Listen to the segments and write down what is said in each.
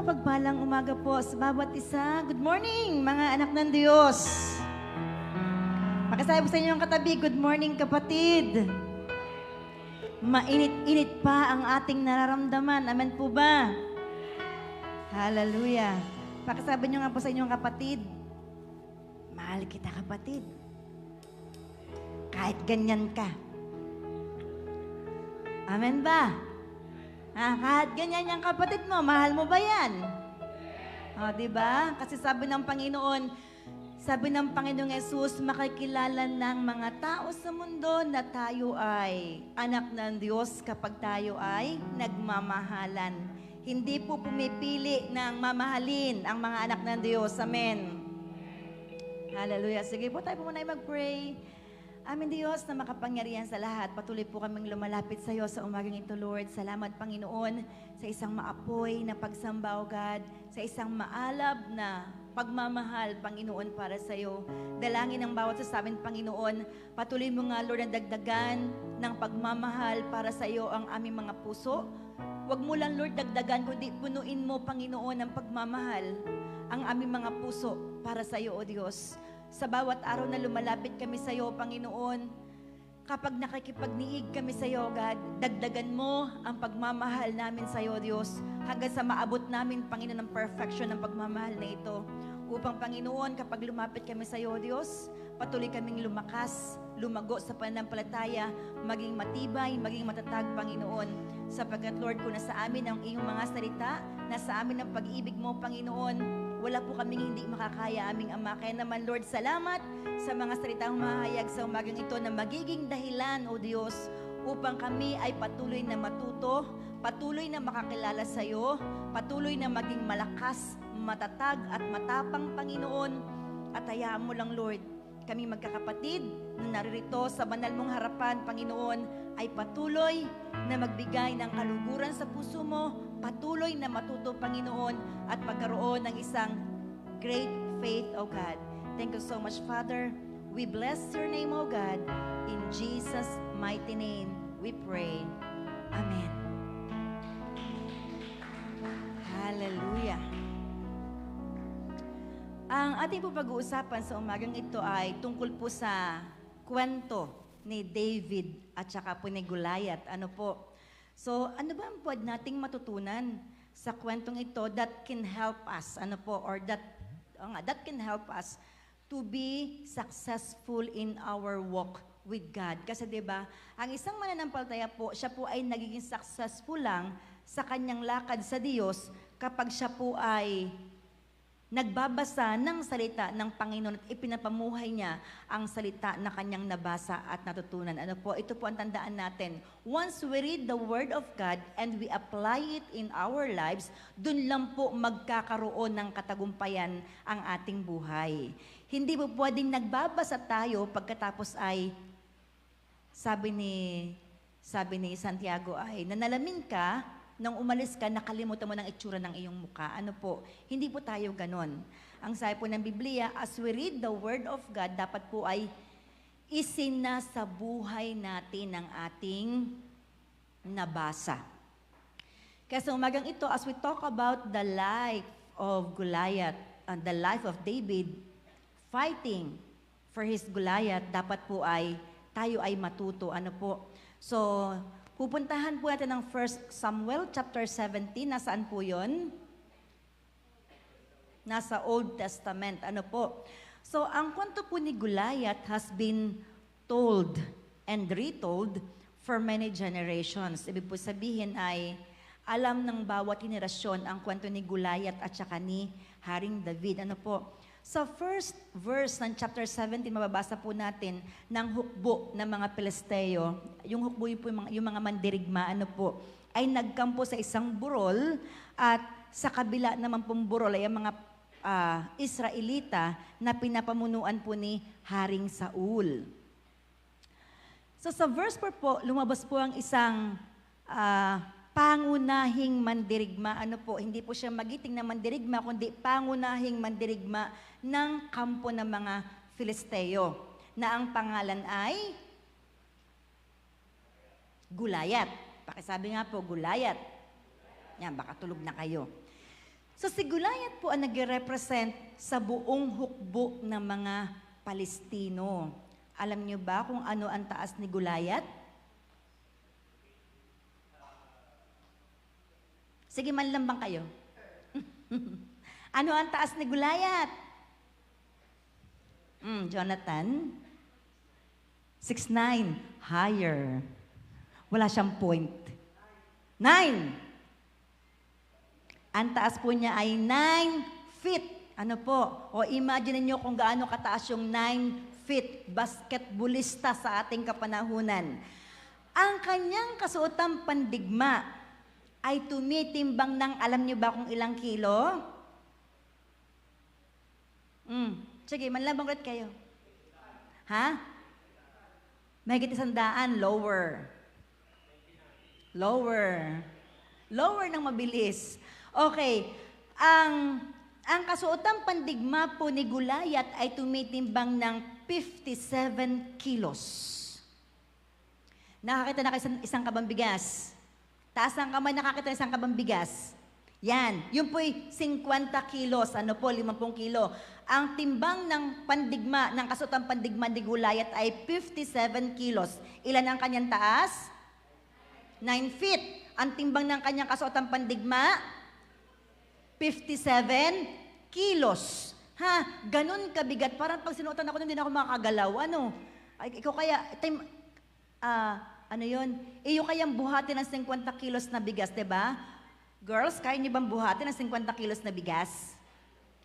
mapagpalang umaga po sa bawat isa. Good morning, mga anak ng Diyos. Pakisabi sa inyo ang katabi, good morning kapatid. Mainit-init pa ang ating nararamdaman. Amen po ba? Hallelujah. Pakisabi nyo nga po sa inyong kapatid, mahal kita kapatid. Kahit ganyan ka. Amen ba? Kahit ganyan yung kapatid mo, mahal mo ba yan? Diba? Kasi sabi ng Panginoon Jesus, makikilala ng mga tao sa mundo na tayo ay anak ng Diyos kapag tayo ay nagmamahalan. Hindi po pumipili ng mamahalin ang mga anak ng Diyos. Amen. Hallelujah. Sige po, tayo po muna ay mag-pray. Amin Diyos na makapangyarihan sa lahat, patuloy po kaming lumalapit sa iyo sa umagang ito, Lord. Salamat, Panginoon, sa isang maapoy na pagsamba, O God, sa isang maalab na pagmamahal, Panginoon, para sa iyo. Dalangin ang bawat sa amin, Panginoon. Patuloy mo nga, Lord, na dagdagan ng pagmamahal para sa iyo ang aming mga puso. Huwag mo lang, Lord, dagdagan, kundi punuin mo, Panginoon, ng pagmamahal ang aming mga puso para sa iyo, O Diyos. Sa bawat araw na lumalapit kami sa iyo, Panginoon, kapag nakikipagniig kami sa iyo, God, dagdagan mo ang pagmamahal namin sa iyo, Diyos, hanggang sa maabot namin, Panginoon, ang perfection ng pagmamahal na ito. Upang, Panginoon, kapag lumapit kami sa iyo, Diyos, patuloy kaming lumakas, lumago sa pananampalataya, maging matibay, maging matatag, Panginoon. Sapagkat, Lord, kung nasa amin ang iyong mga salita, nasa amin ang pag-ibig mo, Panginoon, wala po kaming hindi makakaya, aming Ama. Kaya naman, Lord, salamat sa mga salitang mahayag sa umagang ito na magiging dahilan, O Diyos, upang kami ay patuloy na matuto, patuloy na makakilala sa iyo, patuloy na maging malakas, matatag at matapang, Panginoon. At hayaan mo lang, Lord, kami magkakapatid na naririto sa banal mong harapan, Panginoon, ay patuloy na magbigay ng kaluguran sa puso mo, patuloy na matuto, Panginoon, at pagkaroon ng isang great faith, O God. Thank you so much, Father. We bless your name, O God. In Jesus' mighty name, we pray. Amen. Hallelujah. Ang ating po pag-uusapan sa umagang ito ay tungkol po sa kwento ni David at saka po ni Goliath. Ano po? So, ano ba ang pwede nating matutunan sa kwentong ito that can help us, ano po, or that can help us to be successful in our walk with God. Kasi 'di ba, ang isang mananampalataya po, siya po ay nagiging successful lang sa kanyang lakad sa Diyos kapag siya po ay nagbabasa ng salita ng Panginoon at ipinapamuhay niya ang salita na kanyang nabasa at natutunan. Ano po? Ito po ang tandaan natin. Once we read the Word of God and we apply it in our lives, dun lang po magkakaroon ng katagumpayan ang ating buhay. Hindi po pwedeng nagbabasa tayo pagkatapos ay, sabi ni Santiago ay, nanalamin ka, nang umalis ka, nakalimutan mo ng itsura ng iyong muka. Ano po? Hindi po tayo ganon. Ang sabi po ng Biblia, as we read the Word of God, dapat po ay isinasa buhay natin ang ating nabasa. Kaya sa umagang ito, as we talk about the life of Goliath, and the life of David, fighting for his Goliath, dapat po ay tayo ay matuto. Ano po? So, pupuntahan po natin ng 1 Samuel chapter 17. Nasaan po yun? Nasa Old Testament. Ano po? So, ang kwento po ni Goliath has been told and retold for many generations. Ibig po sabihin ay alam ng bawat henerasyon ang kwento ni Goliath at saka ni Haring David. Ano po? Sa first verse ng chapter 17, mababasa po natin ng hukbo ng mga Pilisteo. Yung hukbo yung mga mandirigma, ano po, ay nagkampo sa isang burol at sa kabila naman pong burol ay ang mga Israelita na pinapamunuan po ni Haring Saul. So sa verse 4 po, lumabas po ang isang pangunahing mandirigma. Ano po, hindi po siya magiting na mandirigma, kundi pangunahing mandirigma ng kampo ng mga Filisteo, na ang pangalan ay Goliath. Pakisabi nga po, Goliath. Yan, baka tulog na kayo. So si Goliath po ang nag-represent sa buong hukbo ng mga Palestino. Alam niyo ba kung ano ang taas ni Goliath? Sige, manlambang kayo. Ano ang taas ni Goliath? Jonathan? 6'9", higher. Wala siyang point. 9. Ang taas po niya ay 9 feet. Ano po? O imagine niyo kung gaano kataas yung 9 feet. Basketballista sa ating kapanahunan. Ang kanyang kasuotang pandigma ay tumitimbang ng, alam niyo ba kung ilang kilo? Sige, manlabang ulit kayo. Ha? Mahigit 100, lower. Lower. Lower ng mabilis. Okay. Ang kasuotang pandigma po ni Goliath ay tumitimbang ng 57 kilos. Nakakita na kayo isang kabang bigas. Taas ng kamay, nakakita ng isang kabang bigas. Yan. Yun po'y 50 kilos. Ano po, 50 kilo. Ang timbang ng pandigma, ng kasuotang pandigma ni Goliath ay 57 kilos. Ilan ang kanyang taas? 9 feet. Ang timbang ng kanyang kasuotang pandigma? 57 kilos. Ha? Ganun kabigat. Parang pag sinuotan ako, hindi na ako makakagalaw. Ano? Ay, ikaw kaya, ano yun? Iyo kayang buhatin ng 50 kilos na bigas, diba? Girls, kaya niyo bang buhatin ng 50 kilos na bigas?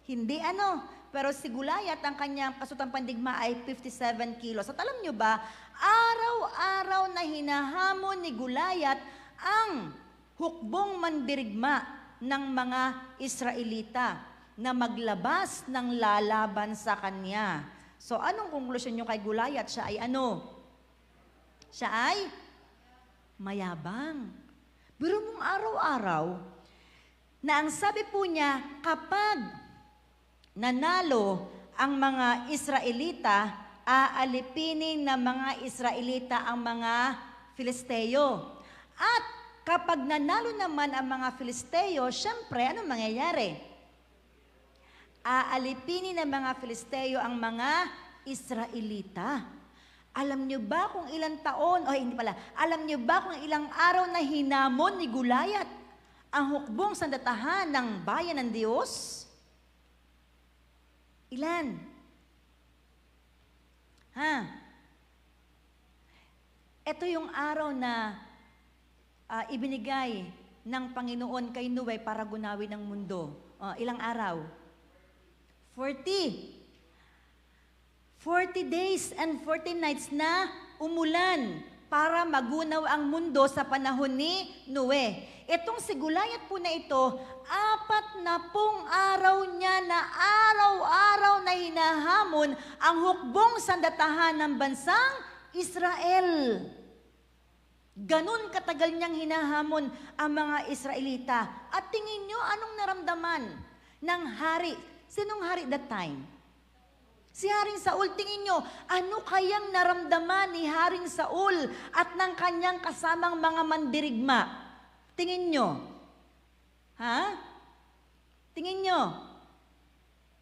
Hindi ano. Pero si Goliath, ang kanyang kasuotang pandigma ay 57 kilos. At alam niyo ba, araw-araw na hinahamon ni Goliath ang hukbong mandirigma ng mga Israelita na maglabas ng lalaban sa kanya. So, anong konklusyon niyo kay Goliath? Siya ay ano? Siya ay mayabang. Pero mong araw-araw, na ang sabi po niya, kapag nanalo ang mga Israelita, aalipinin ng mga Israelita ang mga Filisteo. At kapag nanalo naman ang mga Filisteo, syempre, anong mangyayari? Aalipinin ng mga Filisteo ang mga Israelita. Alam niyo ba kung ilang taon, alam niyo ba kung ilang araw na hinamon ni Goliath ang hukbong sandatahan ng bayan ng Diyos? Ilan? Ito yung araw na ibinigay ng Panginoon kay Noe para gunawin ang mundo. Ilang araw? 40. 40 days and 40 nights na umulan para magunaw ang mundo sa panahon ni Noe. Itong si Goliath po na ito, 40 araw niya na araw-araw na hinahamon ang hukbong sandatahan ng bansang Israel. Ganun katagal niyang hinahamon ang mga Israelita. At tingin niyo anong naramdaman ng hari? Sinong hari that time? Si Haring Saul, tingin nyo, ano kayang naramdaman ni Haring Saul at ng kanyang kasamang mga mandirigma? Tingin nyo. Ha? Tingin nyo.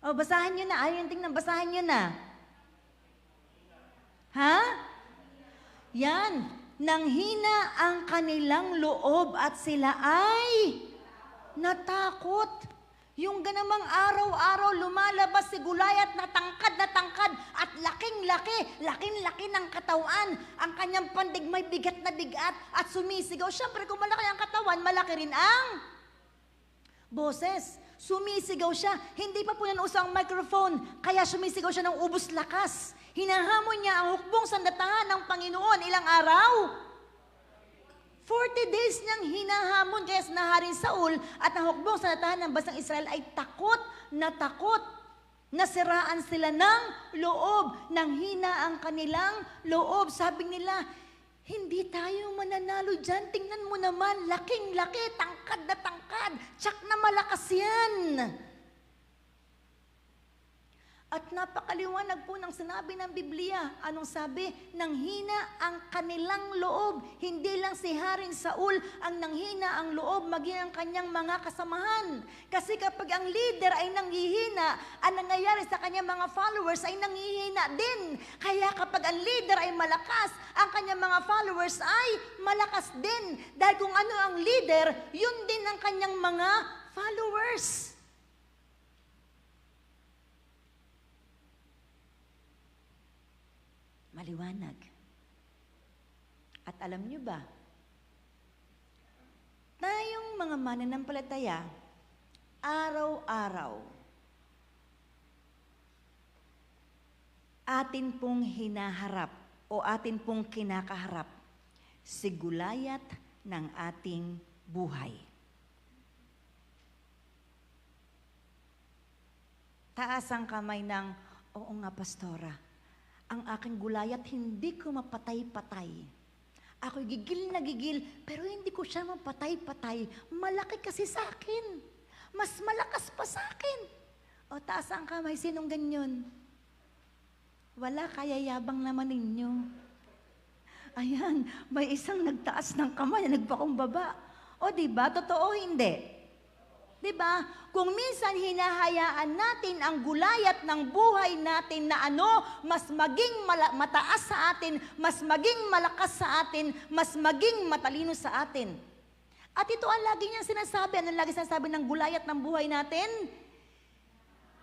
Basahin nyo na. Ayaw yung tingnan, basahin nyo na. Ha? Yan. Nanghina ang kanilang loob at sila ay natakot. Yung ganamang araw-araw lumalabas si Goliath na tangkad at laking-laki ng katawan. Ang kanyang pandigmay bigat na bigat at sumisigaw. Siyempre kung malaki ang katawan, malaki rin ang boses. Sumisigaw siya. Hindi pa po nanuso ang microphone, kaya sumisigaw siya ng ubos lakas. Hinahamon niya ang hukbong sandatahan ng Panginoon. Ilang araw? 40 days niyang hinahamon kaya na Haring Saul at ang hukbong sandatahan ng bansang Israel ay takot. Nasiraan sila ng loob, nang hina ang kanilang loob. Sabi nila, hindi tayo mananalo dyan. Tingnan mo naman, laking-laki, tangkad na tangkad. Tsak na malakas yan. At napakaliwanag po ng sinabi ng Biblia. Anong sabi? Nanghina ang kanilang loob. Hindi lang si Haring Saul ang nanghina ang loob, maging ang kanyang mga kasamahan. Kasi kapag ang leader ay nanghihina, ang nangyayari sa kanyang mga followers ay nanghihina din. Kaya kapag ang leader ay malakas, ang kanyang mga followers ay malakas din. Dahil kung ano ang leader, yun din ang kanyang mga followers. Maliwanag. At alam nyo ba, tayong mga mananampalataya, araw-araw, atin pong hinaharap o atin pong kinakaharap si gulayat ng ating buhay. Taas ang kamay ng, oo nga, pastora, ang aking gulayat, hindi ko mapatay-patay. Ako'y gigil na gigil, pero hindi ko siya mapatay-patay. Malaki kasi sa akin. Mas malakas pa sa akin. O, taas ang kamay, sinong ganyan? Wala, kaya yabang naman ninyo. Ayan, may isang nagtaas ng kamay na nagpakumbaba. O, diba? Totoo, hindi? Diba? Kung minsan hinahayaan natin ang gulayat ng buhay natin na mas maging mataas sa atin, mas maging malakas sa atin, mas maging matalino sa atin. At ito ang lagi niyang sinasabi. Ano lagi sinasabi ng gulayat ng buhay natin?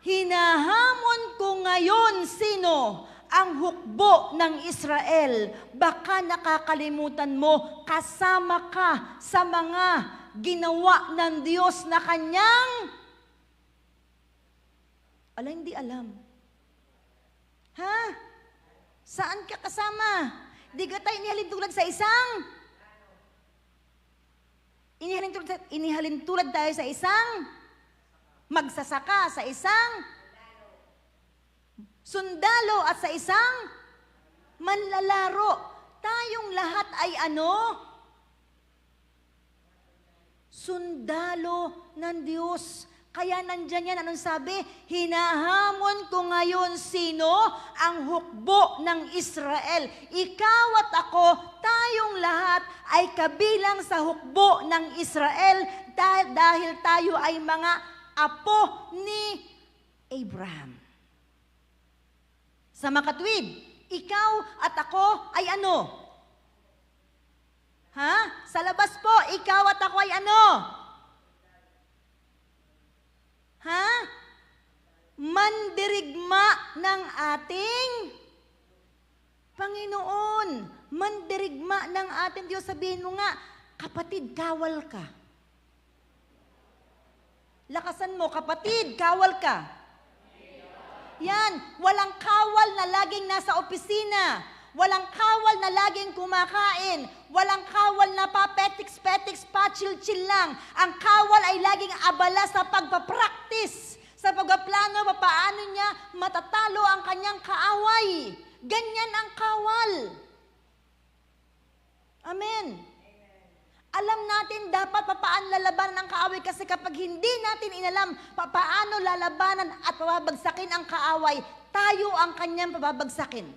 Hinahamon ko ngayon sino ang hukbo ng Israel. Baka nakakalimutan mo, kasama ka sa mga ginawa ng Diyos na kanyang hindi alam. Ha? Saan ka kasama? Di ka tayo inihalintulad sa isang? Inihalintulad tayo sa isang? Magsasaka sa isang? Sundalo at sa isang? Manlalaro. Tayong lahat ay sundalo ng Diyos. Kaya nandyan yan, anong sabi? Hinahamon ko ngayon sino ang hukbo ng Israel. Ikaw at ako, tayong lahat ay kabilang sa hukbo ng Israel dahil tayo ay mga apo ni Abraham. Sa makatwid, ikaw at ako ay Ha? Sa labas po, ikaw at ako ay Ha? Mandirigma ng ating Panginoon. Mandirigma ng ating Diyos. Sabihin mo nga, kapatid, kawal ka. Lakasan mo, kapatid, kawal ka. Yan, walang kawal na laging nasa opisina. Walang kawal na laging kumakain. Walang kawal na papetiks-petiks, pa-chill-chill lang. Ang kawal ay laging abala sa pagpapractice, sa pagpaplano, paano niya matatalo ang kanyang kaaway. Ganyan ang kawal. Amen. Alam natin dapat paano lalabanan ang kaaway kasi kapag hindi natin inalam paano lalabanan at pababagsakin ang kaaway, tayo ang kanyang pababagsakin.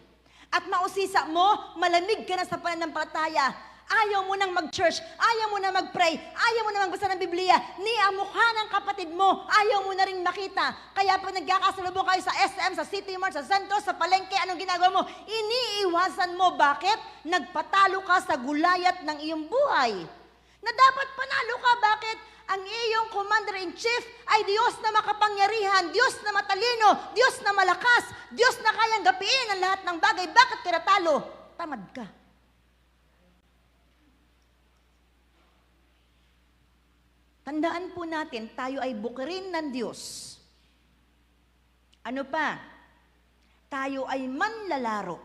At mausisa mo, malamig ka na sa pananampalataya. Ayaw mo nang mag-church, ayaw mo na mag-pray, ayaw mo na magbasa ng Biblia, ni ang mukha ng kapatid mo, ayaw mo na rin makita. Kaya pag nagkakasalubong kayo sa SM, sa City Mart, sa Santos, sa palengke, anong ginagawa mo? Iniiwasan mo. Bakit? Nagpatalo ka sa gulayat ng iyong buhay. Na dapat panalo ka. Bakit? Ang iyong commander-in-chief ay Diyos na makapangyarihan, Diyos na matalino, Diyos na malakas, Diyos na kayang gapiin ang lahat ng bagay. Bakit ka natalo? Tamad ka. Tandaan po natin, tayo ay bukirin ng Diyos. Ano pa? Tayo ay manlalaro.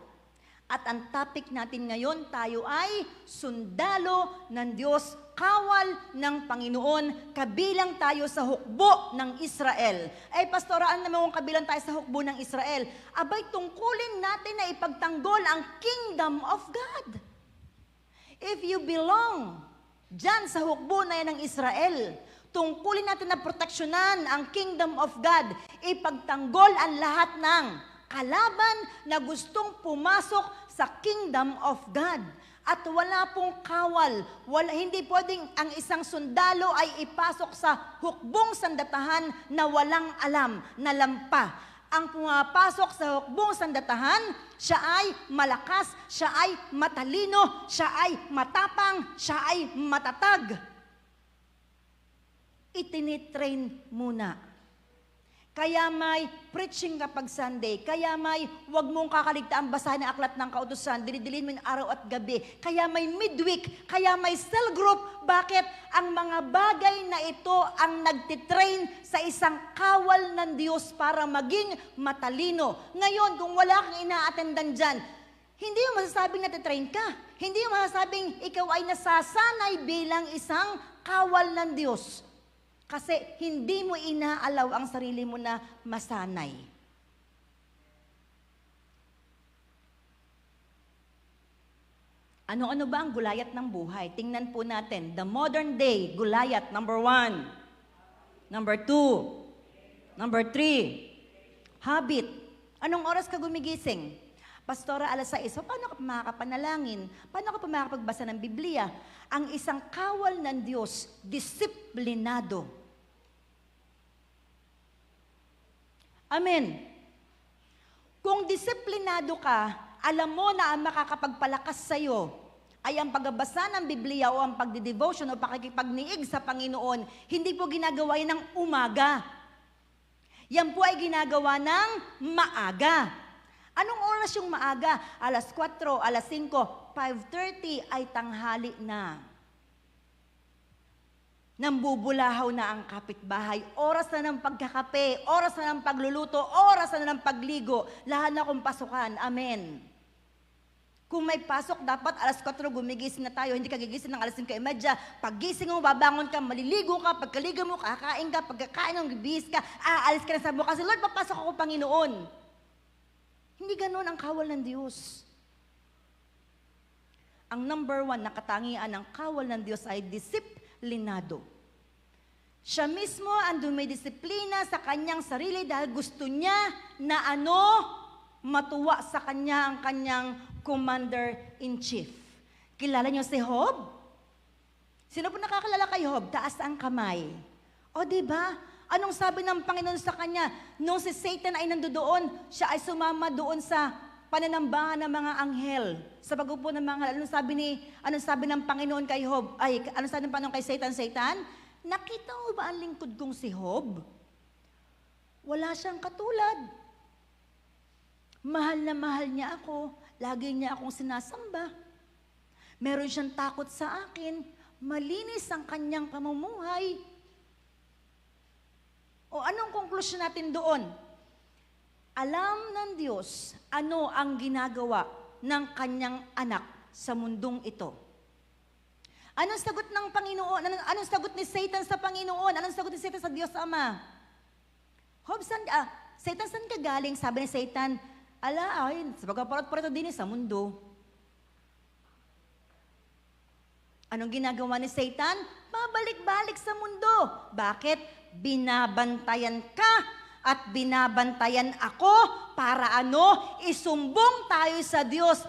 At ang topic natin ngayon, tayo ay sundalo ng Diyos, kawal ng Panginoon, kabilang tayo sa hukbo ng Israel. Ay, pastoraan naman kung kabilang tayo sa hukbo ng Israel. Abay, tungkulin natin na ipagtanggol ang kingdom of God. If you belong dyan sa hukbo na yan ng Israel, Tungkulin natin na proteksyonan ang kingdom of God. Ipagtanggol ang lahat ng kalaban na gustong pumasok sa kingdom of God. At wala pong kawal. Hindi pwedeng ang isang sundalo ay ipasok sa hukbong sandatahan na walang alam, na lampa. Ang pumapasok sa hukbong sandatahan, siya ay malakas, siya ay matalino, siya ay matapang, siya ay matatag. Itinitrain muna. Kaya may preaching kapag Sunday. Kaya may wag mong kakaligtaan basahin ang aklat ng kautusan. Dinidilin mo yung araw at gabi. Kaya may midweek. Kaya may cell group. Bakit? Ang mga bagay na ito ang nagtitrain sa isang kawal ng Diyos para maging matalino. Ngayon, kung wala kang ina-attendan dyan, hindi mo masasabing natitrain ka. Hindi mo masasabing ikaw ay nasasanay bilang isang kawal ng Diyos. Kasi hindi mo inaalaw ang sarili mo na masanay. Ano-ano ba ang gulayat ng buhay? Tingnan po natin. The modern day, gulayat, number 1. Number 2. Number 3. Habit. Anong oras ka gumigising? Pastora, 6:00. So, paano ka makakapanalangin? Paano ka makapagbasa ng Biblia? Ang isang kawal ng Diyos, disiplinado. Amen. Kung disiplinado ka, alam mo na ang makakapagpalakas sa'yo ay ang pagbabasa ng Biblia o ang pagdidevotion o pakikipagniig sa Panginoon, hindi po ginagawa yan ng umaga. Yan po ay ginagawa ng maaga. Anong oras yung maaga? 4:00, 5:00, 5:30 ay tanghali na. Nambubulahaw na ang kapitbahay. Oras na ng pagkakape, oras na ng pagluluto, oras na ng pagligo. Lahat na kong pasukan. Amen. Kung may pasok, dapat 4:00 gumigising na tayo. Hindi ka gigising ng 5:30. Paggising mo, babangon ka, maliligo ka. Pagkaligo mo, kakain ka. Pagkakain mo, bibihis ka. Aalis ka na sa bukas. Lord, papasok ako, Panginoon. Hindi ganun ang kawal ng Diyos. Ang number 1 na katangian ng kawal ng Diyos ay disiplinado. Siya mismo ang dumidisiplina sa kanyang sarili dahil gusto niya na matuwa sa kanya ang kanyang commander-in-chief. Kilala niyo si Job? Sino po nakakilala kay Job? Taas ang kamay. O diba? Anong sabi ng Panginoon sa kanya? Nung si Satan ay nandoon, siya ay sumama doon sa pananambahan ng mga anghel. Sa pagpupo ng mga anghel, anong sabi ng Panginoon kay Job? Anong sabi ng Panginoon kay Satan? Satan, nakita mo ba ang lingkod kong si Job? Wala siyang katulad. Mahal na mahal niya ako. Lagi niya akong sinasamba. Meron siyang takot sa akin. Malinis ang kanyang pamumuhay. O anong konklusyon natin doon? Alam ng Diyos ano ang ginagawa ng kanyang anak sa mundong ito. Anong sagot ng Panginoon? Anong sagot ni Satan sa Panginoon? Anong sagot ni Satan sa Diyos Ama? Job, Satan, saan ka galing? Sabi ni Satan, sa pagkaparot-parot din sa mundo. Anong ginagawa ni Satan? Babalik-balik sa mundo. Bakit? Binabantayan ka at binabantayan ako para isumbong tayo sa Diyos.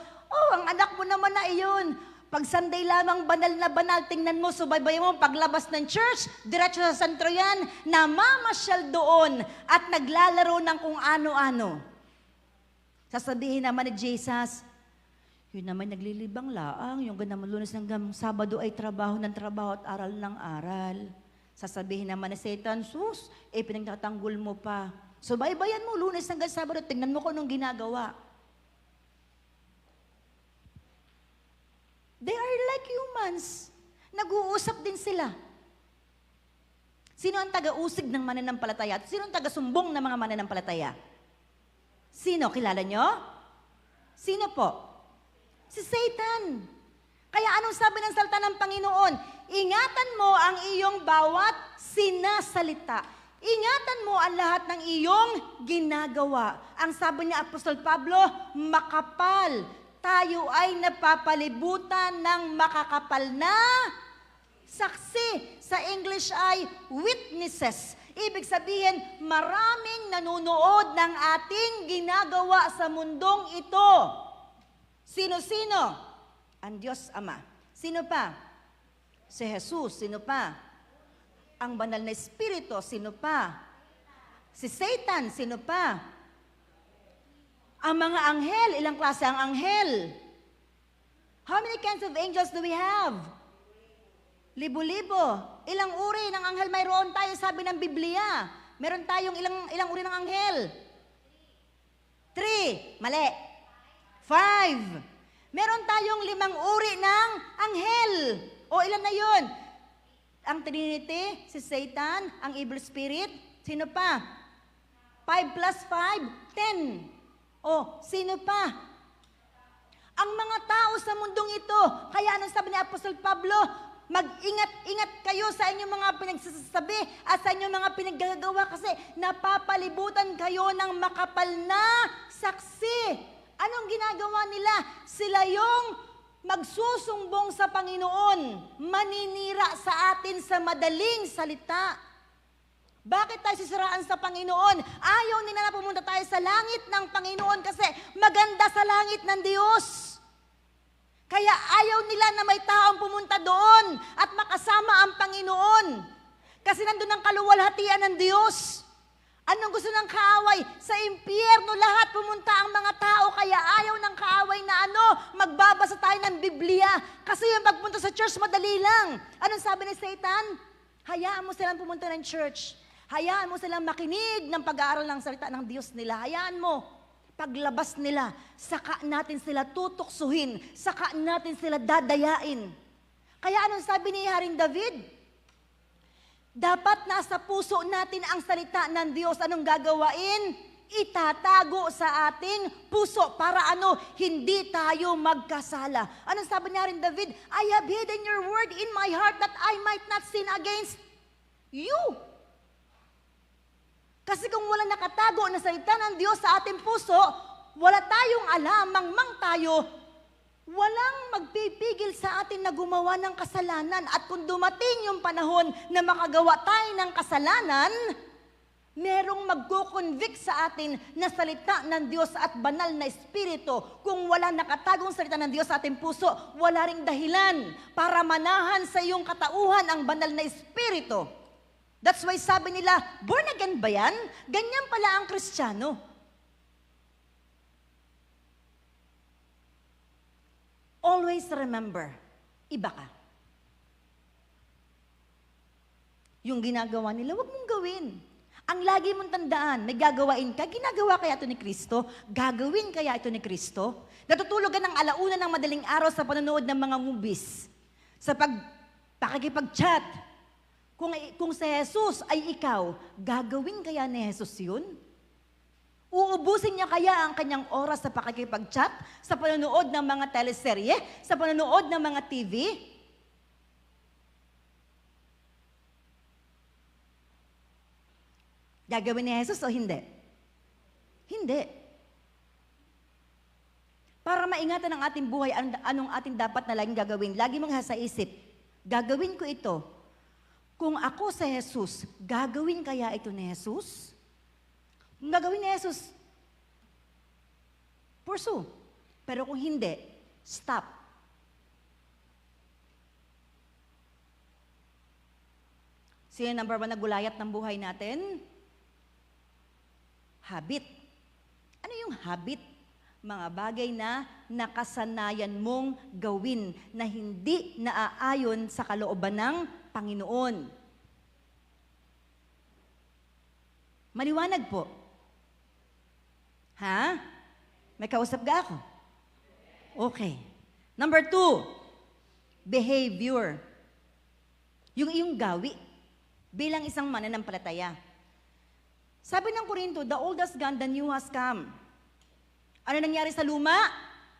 Ang anak mo naman na iyon. Pag Sunday lamang banal na banal, tingnan mo, subaybayan mo, paglabas ng church, diretso sa sentro yan, namamasyal doon at naglalaro ng kung ano-ano. Sasabihin naman ni Jesus, yun naman naglilibang laang, yung ganaman Lunes hanggang Sabado ay trabaho ng trabaho at aral ng aral. Sasabihin naman ni Satan, sus, pinagtatanggol mo pa. So baybayan mo, Lunes hanggang Sabado, tingnan mo kung anong ginagawa. They are like humans. Nag-uusap din sila. Sino ang taga-usig ng mananampalataya? At sino ang taga-sumbong ng mga mananampalataya? Sino? Kilala nyo? Sino po? Si Satan. Kaya anong sabi ng salita ng Panginoon? Ingatan mo ang iyong bawat sinasalita. Ingatan mo ang lahat ng iyong ginagawa. Ang sabi ni Apostol Pablo, makapal. Tayo ay napapalibutan ng makakapal na saksi. Sa English ay witnesses. Ibig sabihin, maraming nanonood ng ating ginagawa sa mundong ito. Sino-sino? Ang Diyos Ama. Sino pa? Si Jesus. Sino pa? Ang banal na Espiritu. Sino pa? Si Satan. Sino pa? Ang mga anghel. Ilang klase ang anghel? How many kinds of angels do we have? Libo-libo. Ilang uri ng anghel mayroon tayo, sabi ng Biblia. Meron tayong ilang uri ng anghel? 3. Mali. 5. Meron tayong 5 uri ng anghel. O ilan na yun? Ang Trinity, si Satan, ang evil spirit. Sino pa? 5 plus 5, 10. O, sino pa? Ang mga tao sa mundong ito. Kaya anong sabi ni Apostol Pablo? Mag-ingat-ingat kayo sa inyong mga pinagsasabi at sa inyong mga pinaggagawa kasi napapalibutan kayo ng makapal na saksi. Anong ginagawa nila? Sila yung magsusumbong sa Panginoon, maninira sa atin sa madaling salita. Bakit tayo sisiraan sa Panginoon? Ayaw nila na pumunta tayo sa langit ng Panginoon kasi maganda sa langit ng Diyos. Kaya ayaw nila na may taong pumunta doon at makasama ang Panginoon. Kasi nandun ang kaluwalhatian ng Diyos. Anong gusto ng kaaway? Sa impyerno lahat pumunta ang mga tao. Kaya ayaw ng kaaway na magbabasa tayo ng Biblia. Kasi yung pagpunta sa church, madali lang. Anong sabi ni Satan? Hayaan mo silang pumunta ng church. Hayaan mo silang makinig ng pag-aaral ng salita ng Diyos nila. Hayaan mo. Paglabas nila, saka natin sila tutuksuhin, saka natin sila dadayain. Kaya anong sabi ni Haring David? Dapat nasa puso natin ang salita ng Diyos. Anong gagawain? Itatago sa ating puso para hindi tayo magkasala. Anong sabi ni Haring David? I have hidden your word in my heart that I might not sin against you. Kasi kung wala nakatago na salita ng Diyos sa ating puso, wala tayong alam, mangmang tayo, walang magpipigil sa atin na gumawa ng kasalanan. At kung dumating yung panahon na makagawa tayo ng kasalanan, merong magko-convict sa atin na salita ng Diyos at banal na Espiritu. Kung wala nakatagong salita ng Diyos sa ating puso, wala ring dahilan para manahan sa iyong katauhan ang banal na Espiritu. That's why sabi nila, born again ba yan? Ganyan pala ang Kristiyano. Always remember, iba ka. Yung ginagawa nila, wag mong gawin. Ang lagi mong tandaan, may gagawain ka, ginagawa kaya ito ni Kristo? Gagawin kaya ito ni Kristo? Natutulog ka ng alauna ng madaling araw sa panonood ng mga movies, sa pakikipag-chat. Kung si Jesus ay ikaw, gagawin kaya ni Jesus yun? Uubusin niya kaya ang kanyang oras sa pakikipag-chat, sa panonood ng mga teleserye, sa panonood ng mga TV? Gagawin ni Jesus o hindi? Hindi. Para maingatan ang ating buhay, anong ating dapat na laging gagawin? Lagi mong sa isip, gagawin ko ito. Kung ako sa Jesus, gagawin kaya ito ni Jesus? Kung gagawin ni Jesus, pursue. Pero kung hindi, stop. Sino number 1 na gulayat ng buhay natin? Habit. Ano yung habit? Mga bagay na nakasanayan mong gawin na hindi naaayon sa kalooban ng Panginoon. Maliwanag po. Ha? May kausap ka ako? Okay. Number 2, behavior. Yung iyong gawi bilang isang mananampalataya. Sabi ng Korinto, the old has gone, the new has come. Ano nangyari sa luma?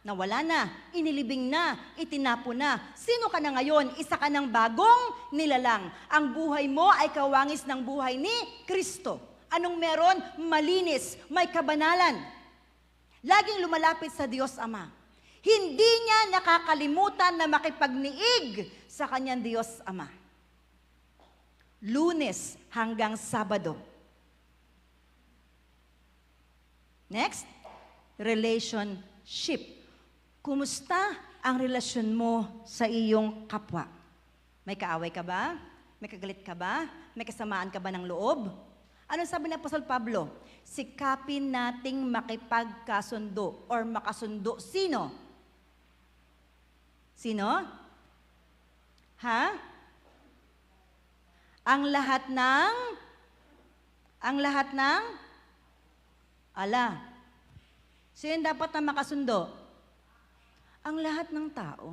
Nawala na, inilibing na, itinapo na. Sino ka na ngayon? Isa ka ng bagong nilalang. Ang buhay mo ay kawangis ng buhay ni Kristo. Anong meron? Malinis, may kabanalan. Laging lumalapit sa Diyos Ama. Hindi niya nakakalimutan na makipagniig sa kanyang Diyos Ama. Lunes hanggang Sabado. Next, relationship. Kumusta ang relasyon mo sa iyong kapwa? May kaaway ka ba? May kagalit ka ba? May kasamaan ka ba ng loob? Ano sabi ni Apostol Pablo? Sikapin nating makipagkasundo or makasundo. Sino? Sino? Ha? Ang lahat ng ala. Sino dapat na makasundo? Ang lahat ng tao.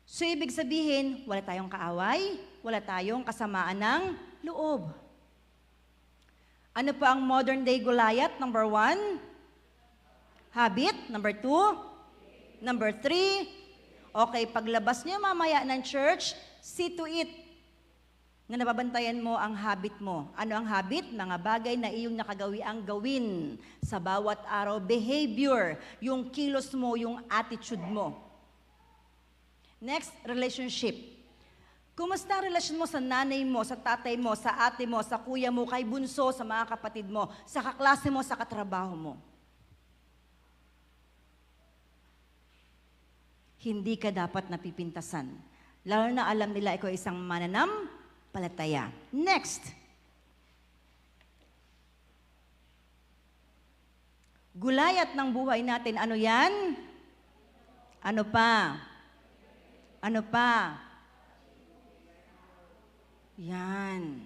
So, ibig sabihin, wala tayong kaaway, wala tayong kasamaan ng loob. Ano pa ang modern day Goliath? Number 1, habit. Number 2, number 3, okay, paglabas niyo mamaya ng church, see to it na nababantayan mo ang habit mo. Ano ang habit? Mga bagay na iyong nakagawiang gawin sa bawat araw. Behavior, yung kilos mo, yung attitude mo. Next, relationship. Kumusta ang relasyon mo sa nanay mo, sa tatay mo, sa ate mo, sa kuya mo, kay bunso, sa mga kapatid mo, sa kaklase mo, sa katrabaho mo? Hindi ka dapat napipintasan. Lalo na alam nila ikaw isang mananampalataya. Next. Gulayat ng buhay natin, ano yan? Ano pa? Ano pa? Yan.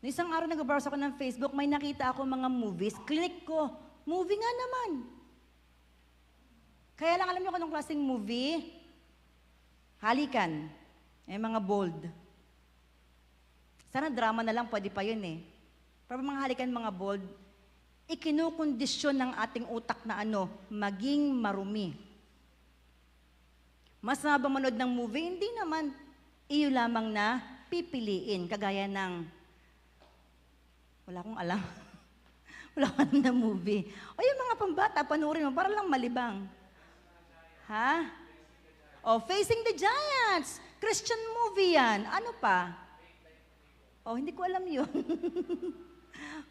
Noong isang araw nag-browse ako ng Facebook, may nakita ako mga movies. Click ko, movie nga naman. Kaya lang alam niyo kung anong klaseng movie? Halikan. May mga bold. Sana drama na lang, pwede pa yun eh. Pero mga halikan, mga bold, ikinukondisyon ng ating utak na maging marumi. Mas na ba manood ng movie? Hindi naman. Iyo lamang na pipiliin. Kagaya ng, wala akong alam. Wala akong alam na movie. O yung mga pambata, panoorin mo, para lang malibang. Ha? O, Facing the Giants. Christian movie yan. Ano pa? O, hindi ko alam yun.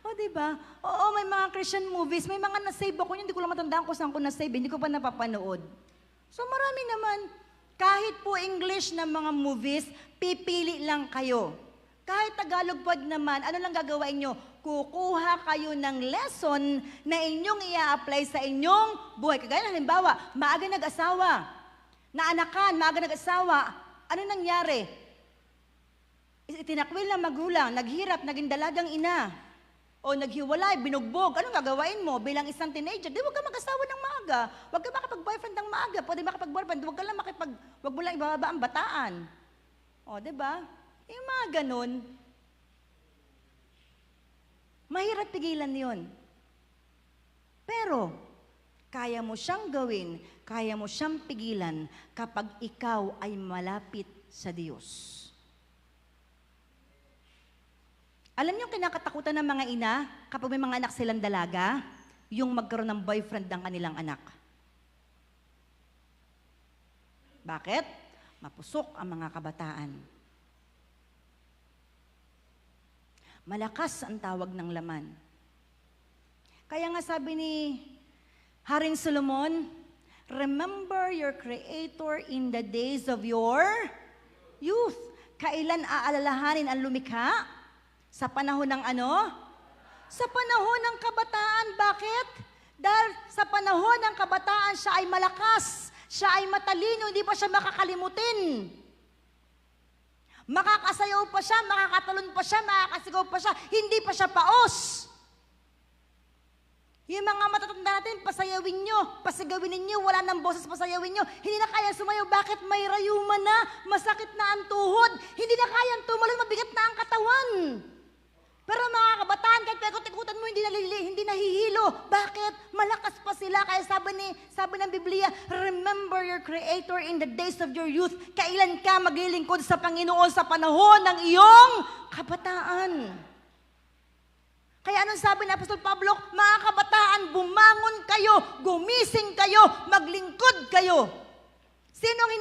O, diba? Oo, may mga Christian movies. May mga nasave ako. Hindi ko lang matandaan kung saan ko nasave. Hindi ko pa napapanood. So, marami naman. Kahit po English na mga movies, pipili lang kayo. Kahit Tagalog pod naman, ano lang gagawin nyo? Kukuha kayo ng lesson na inyong i-apply sa inyong buhay. Kagaya na halimbawa, maaga nag-asawa, naanakan, maaga nag-asawa, ano nangyari? Itinakwil ng magulang, naghirap, naging dalagang ina. O naghiwalay, binugbog, anong gagawin mo bilang isang teenager? Di, huwag ka mag-asawa ng maaga. Huwag ka makapag-boyfriend ng maaga. Pwede makapag-boyfriend, huwag ka lang huwag mo lang ibababa ang bataan. O, di ba? Yung mga ganun, mahirap pigilan yun. Pero, kaya mo siyang gawin, kaya mo siyang pigilan kapag ikaw ay malapit sa Diyos. Alam niyo kinakatakutan ng mga ina kapag may mga anak silang dalaga, yung magkaroon ng boyfriend ng kanilang anak. Bakit? Mapusok ang mga kabataan. Malakas ang tawag ng laman. Kaya nga sabi ni Haring Solomon, remember your Creator in the days of your youth. Kailan aalalahanin ang lumikha? Sa panahon ng Sa panahon ng kabataan. Bakit? Dahil sa panahon ng kabataan, siya ay malakas. Siya ay matalino, hindi pa siya makakalimutin. Makakasayaw pa siya, makakatalon pa siya, makakasigaw pa siya, hindi pa siya paos. Yung mga matatanda natin, pasayawin nyo, pasigawin ninyo, wala nang boses, pasayawin nyo. Hindi na kaya sumayaw, bakit may rayuma na, masakit na ang tuhod, hindi na kaya tumalon, mabigat na ang katawan. Pero mga kabataan, kahit pekot-ikutan mo, hindi nahihilo. Bakit? Malakas pa sila. Kaya sabi ng Biblia, remember your Creator in the days of your youth. Kailan ka maglilingkod sa Panginoon sa panahon ng iyong kabataan? Kaya anong sabi ni Apostol Pablo? Mga kabataan, bumangon kayo, gumising kayo, maglingkod kayo. Sino ang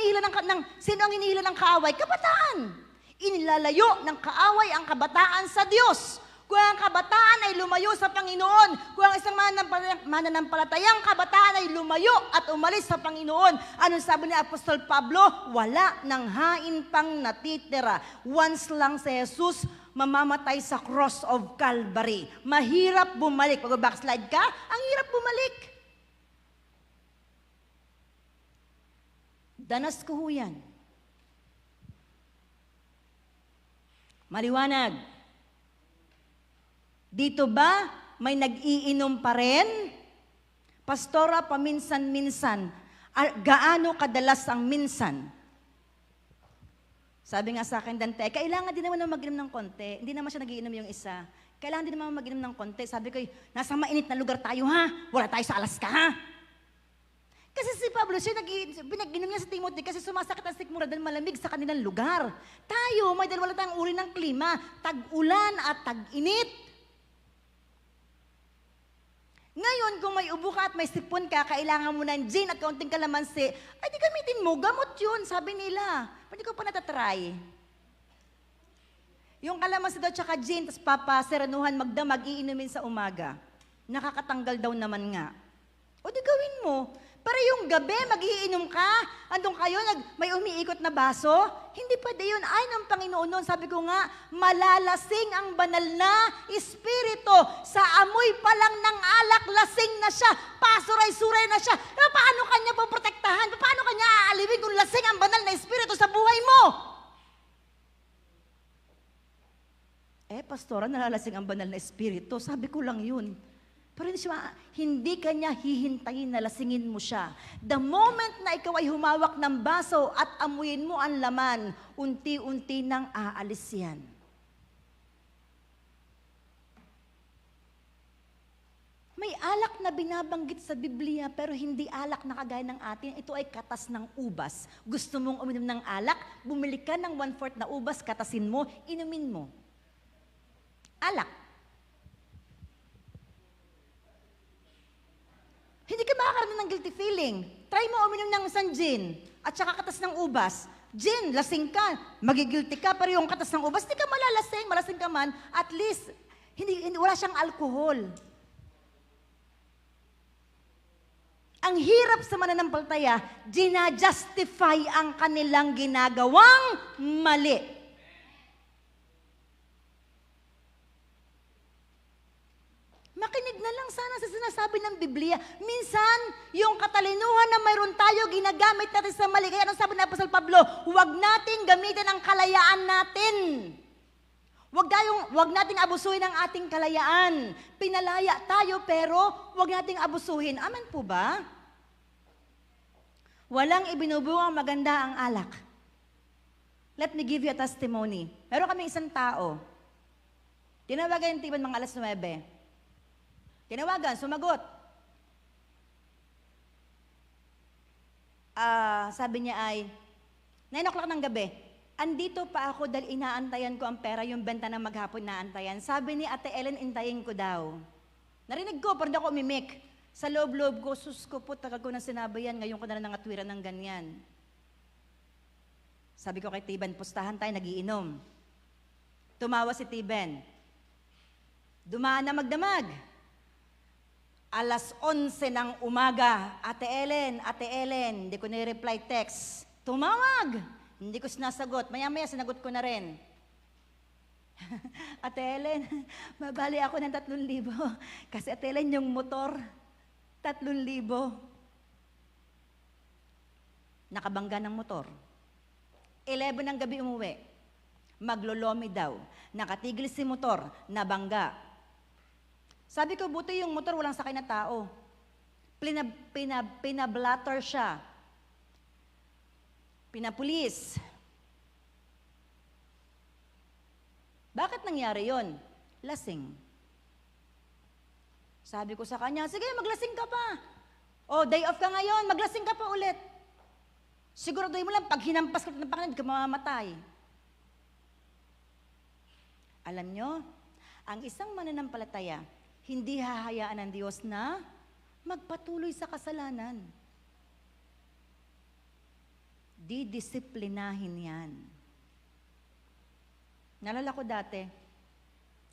hinihila ng kaaway? Kabataan. Inilalayo ng kaaway ang kabataan sa Diyos. Kung ang kabataan ay lumayo sa Panginoon, kung ang isang mananampalatayang kabataan ay lumayo at umalis sa Panginoon, anong sabi ni Apostol Pablo? Wala ng hain pang natitira. Once lang si Jesus mamamatay sa cross of Calvary. Mahirap bumalik. Pag backslide ka, ang hirap bumalik. Danas ko ho yan. Maliwanag. Dito ba may nag-iinom pa rin? Pastora, paminsan-minsan. Gaano kadalas ang minsan? Sabi nga sa akin, Dante, kailangan din naman mag-inom ng konti. Hindi naman siya nag-iinom yung isa. Kailangan din naman mag-inom ng konti. Sabi ko, nasa mainit na lugar tayo ha? Wala tayo sa Alaska ha? Kasi si Pablo, pinag-inom niya sa Timothy kasi sumasakit ang sikmura dahil malamig sa kanilang lugar. Tayo, may dalawa tayong uri ng klima, tag-ulan at tag-init. Ngayon, kung may ubo ka at may sipon ka, kailangan mo ng gin at kaunting kalamansi, ay di gamitin mo, gamot yun, sabi nila. Pwede ko pa natatry. Yung kalamansi daw tsaka gin, tapos papaseranuhan magdamag, iinumin sa umaga. Nakakatanggal daw naman nga. O di gawin mo. Para yung gabi, mag-iinom ka, andun kayo, may umiikot na baso, hindi pwede yun. Ay, ng Panginoon noon, sabi ko nga, malalasing ang banal na espiritu. Sa amoy pa lang ng alak, lasing na siya, pasuray-suray na siya. Paano kanya poprotektahan? Paano kanya aalibin kung lasing ang banal na espiritu sa buhay mo? Pastora, nalalasing ang banal na espiritu. Sabi ko lang yun. Pero hindi kanya hihintayin na lasingin mo siya. The moment na ikaw ay humawak ng baso at amuyin mo ang laman, unti-unti nang aalis yan. May alak na binabanggit sa Biblia pero hindi alak na kagaya ng atin. Ito ay katas ng ubas. Gusto mong uminom ng alak, bumili ka ng 1/4 na ubas, katasin mo, inumin mo. Alak. Hindi ka makakaroon ng guilty feeling. Try mo uminom ng isang gin at saka katas ng ubas. Gin, lasing ka, magigilty ka, pero yung katas ng ubas, di ka malalasing, malasing ka man, at least, wala siyang alcohol. Ang hirap sa mananampalataya, ginajustify ang kanilang ginagawang mali. Makinig na lang sana sa sinasabi ng Biblia. Minsan, yung katalinuhan na mayroon tayo, ginagamit natin sa mali. Kaya anong sabi ng Apostol Pablo, huwag nating gamitin ang kalayaan natin. Huwag nating abusuhin ang ating kalayaan. Pinalaya tayo pero huwag nating abusuhin. Amen po ba? Walang ibinubungang maganda ang alak. Let me give you a testimony. Meron kami isang tao. Tinawagan yung tiban mga alas 9. Tinawagan, sumagot. Sabi niya ay, 9 o'clock ng gabi, andito pa ako dahil inaantayan ko ang pera, yung benta ng maghapon naantayan. Sabi ni Ate Ellen, intayin ko daw. Narinig ko, pero hindi ako umimik. Sa loob-loob ko, sus ko po, tagal ko nang sinabi yan, ngayon ko na nangatwiran ng ganyan. Sabi ko kay Tiben, pustahan tayo, nagiinom. Tumawa si Tiben. Dumaan na magdamag. Alas 11 ng umaga, Ate Ellen, hindi ko ni-reply text. Tumawag, hindi ko sinasagot. Maya-maya sinagot ko na rin. Ate Ellen, mabali ako ng 3,000. Kasi Ate Ellen, yung motor, 3,000. Nakabangga ng motor. 11 ng gabi umuwi. Maglolomi daw. Nakatigil si motor, nabangga. Sabi ko, buti yung motor, walang sakay na tao. Pinablatter siya. Pinapulis. Bakit nangyari yon? Lasing. Sabi ko sa kanya, sige, maglasing ka pa. O, day off ka ngayon, maglasing ka pa ulit. Siguraduhin mo lang, pag hinampas ka ng Panginoon, di ka mamamatay. Alam nyo, ang isang mananampalataya, hindi hahayaan ng Diyos na magpatuloy sa kasalanan. Didisiplinahin yan. Nalala ko dati,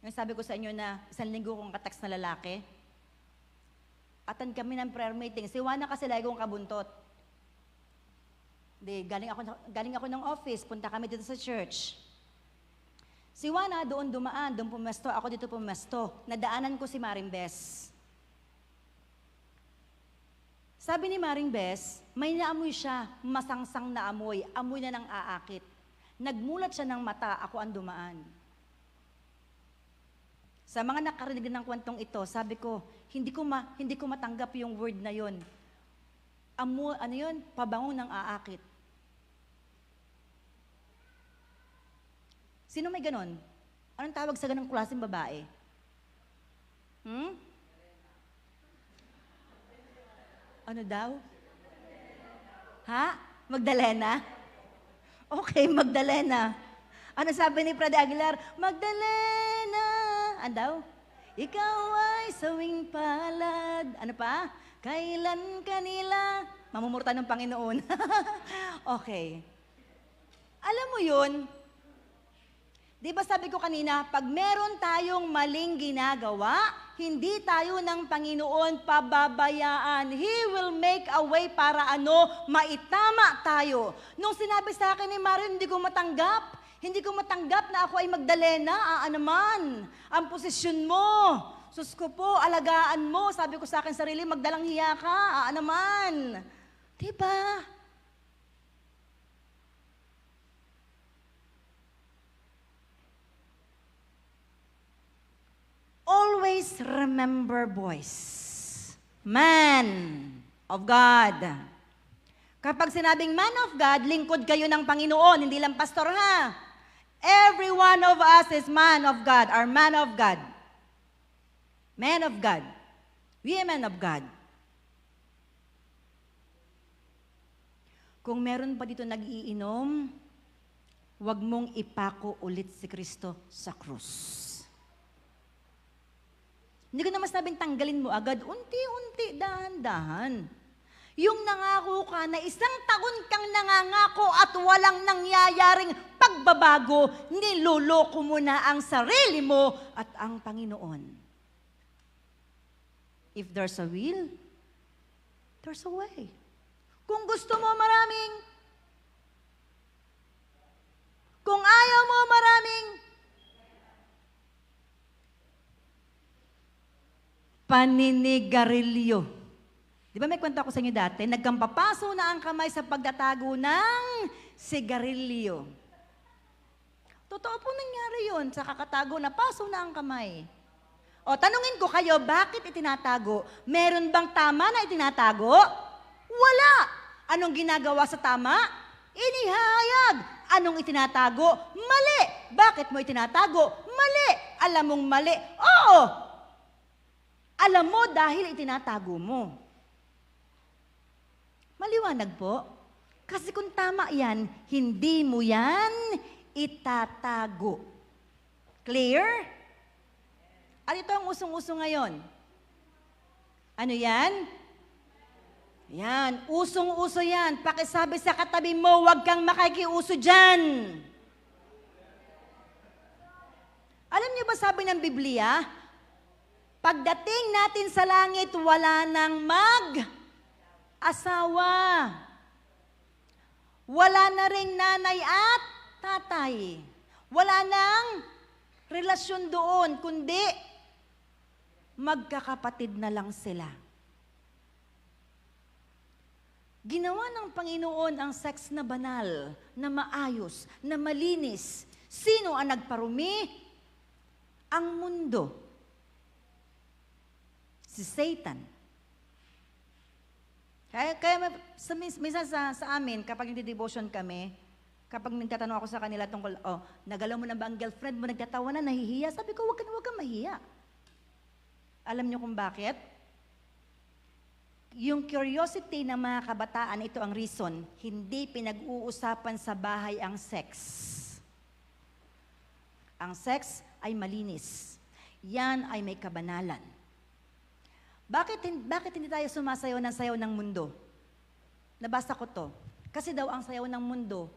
yung sabi ko sa inyo na isang linggo kong kateks na lalaki, attend kami ng prayer meeting. Si Juana kasi lagi kong kabuntot. Galing ako ng office, punta kami dito sa church. Si Juana doon dumaan, doon pumesto, ako dito pumesto. Nadaanan ko si Maring Bes. Sabi ni Maring Bes, may naamoy siya, masangsang na amoy na ng aakit. Nagmulat siya ng mata, ako ang dumaan. Sa mga nakarinig ng kwentong ito, sabi ko, hindi ko matanggap yung word na yon. Ano yun? Pabango ng aakit. Sino may ganon? Anong tawag sa ganong klaseng babae? Ano daw? Ha? Magdalena? Okay, Magdalena. Ano sabi ni Fred Aguilar? Magdalena! Ano daw? Ikaw ay sawing palad. Ano pa? Kailan kanila? Mamumurta ng Panginoon. Okay. Alam mo yun, di ba sabi ko kanina, pag meron tayong maling ginagawa, hindi tayo ng Panginoon pababayaan. He will make a way para maitama tayo. Nung sinabi sa akin ni Mario, hindi ko matanggap na ako ay Magdalena, naman, ang posisyon mo. Sus ko po, alagaan mo. Sabi ko sa akin sarili, magdalang hiya ka, naman. Diba? Always remember, boys, man of God. Kapag sinabing man of God, lingkod kayo ng Panginoon, hindi lang pastor ha. Every one of us is man of God, or man of God. Man of God. We are men of God. Kung meron pa dito nag-iinom, huwag mong ipako ulit si Kristo sa krus. Hindi ko naman sabing tanggalin mo agad, unti-unti, dahan-dahan. Yung nangako ka na isang taon kang nangangako at walang nangyayaring pagbabago, niloloko mo na ang sarili mo at ang Panginoon. If there's a will, there's a way. Kung gusto mo maraming, kung ayaw mo maraming, paninigarilyo. Di ba may kwento ako sa inyo dati? Nagkampapaso na ang kamay sa pagtatago ng sigarilyo. Totoo po nangyari yun. Sa kakatago na paso na ang kamay. O, tanungin ko kayo, bakit itinatago? Meron bang tama na itinatago? Wala. Anong ginagawa sa tama? Inihayag. Anong itinatago? Mali. Bakit mo itinatago? Mali. Alam mong mali? Oo. Alam mo dahil itinatago mo. Maliwanag po. Kasi kung tama yan, hindi mo yan itatago. Clear? At ito ang usong-uso ngayon. Ano yan? Yan, usong-uso yan. Pakisabi sa katabi mo, huwag kang makikiuso dyan. Alam niyo ba sabi ng Biblia, pagdating natin sa langit, wala nang mag-asawa. Wala na ring nanay at tatay. Wala nang relasyon doon, kundi magkakapatid na lang sila. Ginawa ng Panginoon ang sex na banal, na maayos, na malinis. Sino ang nagparumi? Ang mundo. Si Satan. Kaya minsan sa amin, kapag hindi-devotion kami, kapag nagtatanong ako sa kanila tungkol, nagalaw mo na ba ang girlfriend mo, nagtatawa na, nahihiya? Sabi ko, huwag kang mahiya. Alam niyo kung bakit? Yung curiosity ng mga kabataan, ito ang reason, hindi pinag-uusapan sa bahay ang sex. Ang sex ay malinis. Yan ay may kabanalan. Bakit hindi tayo sumasayaw ng sayaw ng mundo? Nabasa ko to. Kasi daw ang sayaw ng mundo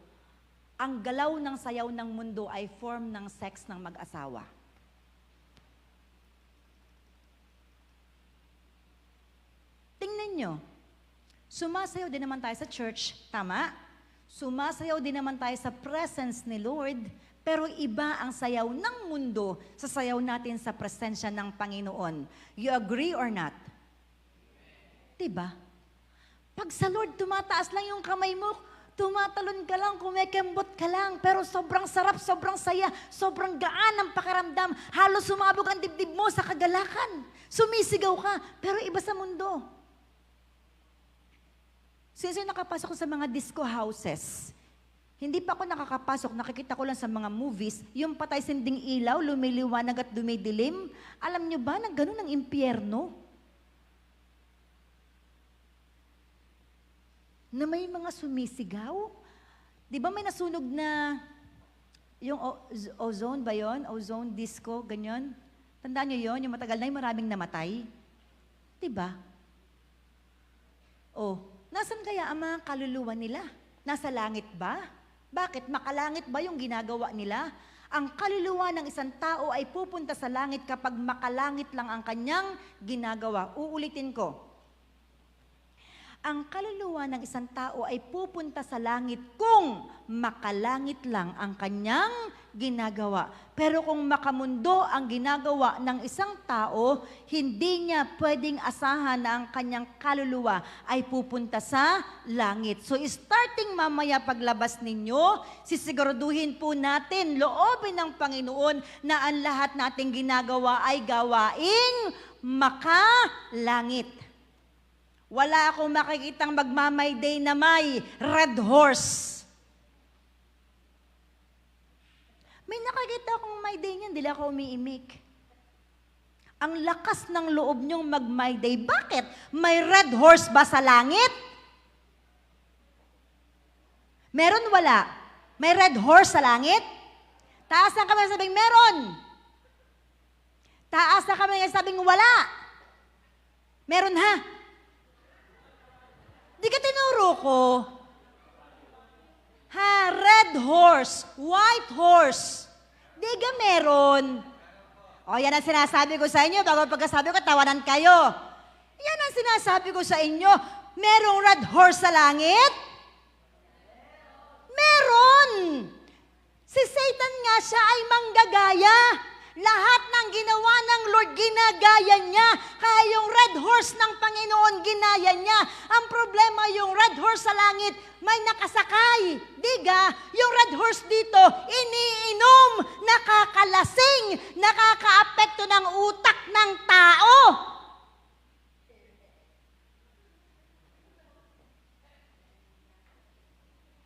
ang galaw ng sayaw ng mundo ay form ng sex ng mag-asawa. Tingnan nyo, sumasayaw din naman tayo sa church, tama? Sumasayaw din naman tayo sa presence ni Lord, pero iba ang sayaw ng mundo sa sayaw natin sa presensya ng Panginoon. You agree or not? Diba? Pag sa Lord, tumataas lang yung kamay mo, tumatalon ka lang, kumekembot ka lang, pero sobrang sarap, sobrang saya, sobrang gaan ang pakiramdam. Halos sumabog ang dibdib mo sa kagalakan. Sumisigaw ka, pero iba sa mundo. Since nakapasok ko sa mga disco houses, hindi pa ako nakakapasok, nakikita ko lang sa mga movies, yung patay sinding ilaw, lumiliwanag at dumidilim. Alam nyo ba na ganun ang impyerno? Na may mga sumisigaw? Di ba may nasunog na, yung ozone ba yon? Ozone disco, ganyan? Tandaan nyo yon, yung matagal na yung maraming namatay? Di ba? Nasaan kaya ang mga kaluluwa nila? Nasa langit ba? Bakit? Makalangit ba yung ginagawa nila? Ang kaluluwa ng isang tao ay pupunta sa langit kapag makalangit lang ang kanyang ginagawa. Uulitin ko. Ang kaluluwa ng isang tao ay pupunta sa langit kung makalangit lang ang kanyang ginagawa. Pero kung makamundo ang ginagawa ng isang tao, hindi niya pwedeng asahan na ang kanyang kaluluwa ay pupunta sa langit. So starting mamaya paglabas ninyo, sisiguraduhin po natin, loobin ng Panginoon na ang lahat nating ginagawa ay gawaing makalangit. Wala akong makikitang magmamayday na may red horse. May nakikita akong mayday niyan, dila ako umiimik. Ang lakas ng loob niyong mag-mayday. Bakit? May red horse ba sa langit? Meron wala? May red horse sa langit? Taas na kami sabing meron. Taas na kami sabing wala. Meron ha? Di ka tinuro ko. Ha, red horse, white horse. Di ka meron. Yan ang sinasabi ko sa inyo. Bago pagkasabi ko, tawanan kayo. Yan ang sinasabi ko sa inyo. Merong red horse sa langit? Meron. Si Satan nga, siya ay manggagaya. Lahat ng ginawa ng Lord, ginagaya niya. Kaya yung red horse ng Panginoon, ginaya niya. Ang problema, yung red horse sa langit, may nakasakay. Diga, yung red horse dito, iniinom, nakakalasing, nakakaapekto ng utak ng tao.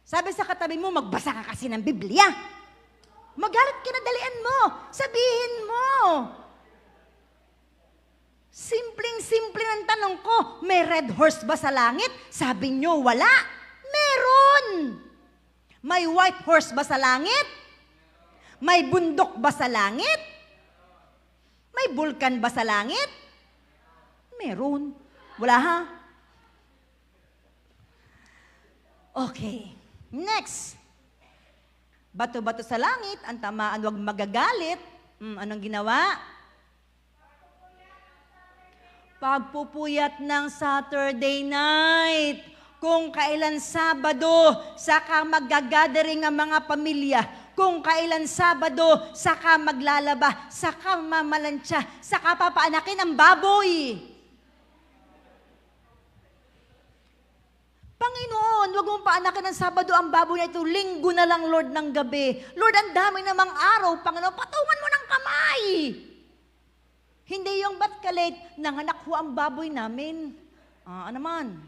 Sabi sa katabi mo, magbasa ka kasi ng Biblia. Magalit kinadalian mo. Sabihin mo. Simpleng-simple ang tanong ko, may red horse ba sa langit? Sabi nyo, wala. Meron. May white horse ba sa langit? May bundok ba sa langit? May bulkan ba sa langit? Meron. Wala ha? Okay. Next. Bato-bato sa langit, ang tamaan wag magagalit. Anong ginawa? Pagpupuyat ng Saturday night. Kung kailan Sabado, saka magagathering ang mga pamilya. Kung kailan Sabado, saka maglalaba, saka mamalansya, saka papaanakin ang baboy. Panginoon, huwag mong paanakin ng Sabado ang baboy na ito. Linggo na lang, Lord, ng gabi. Lord, ang dami namang araw. Panginoon, patungan mo ng kamay. Hindi yung ba't ka late, nanganak ho ang baboy namin. Naman.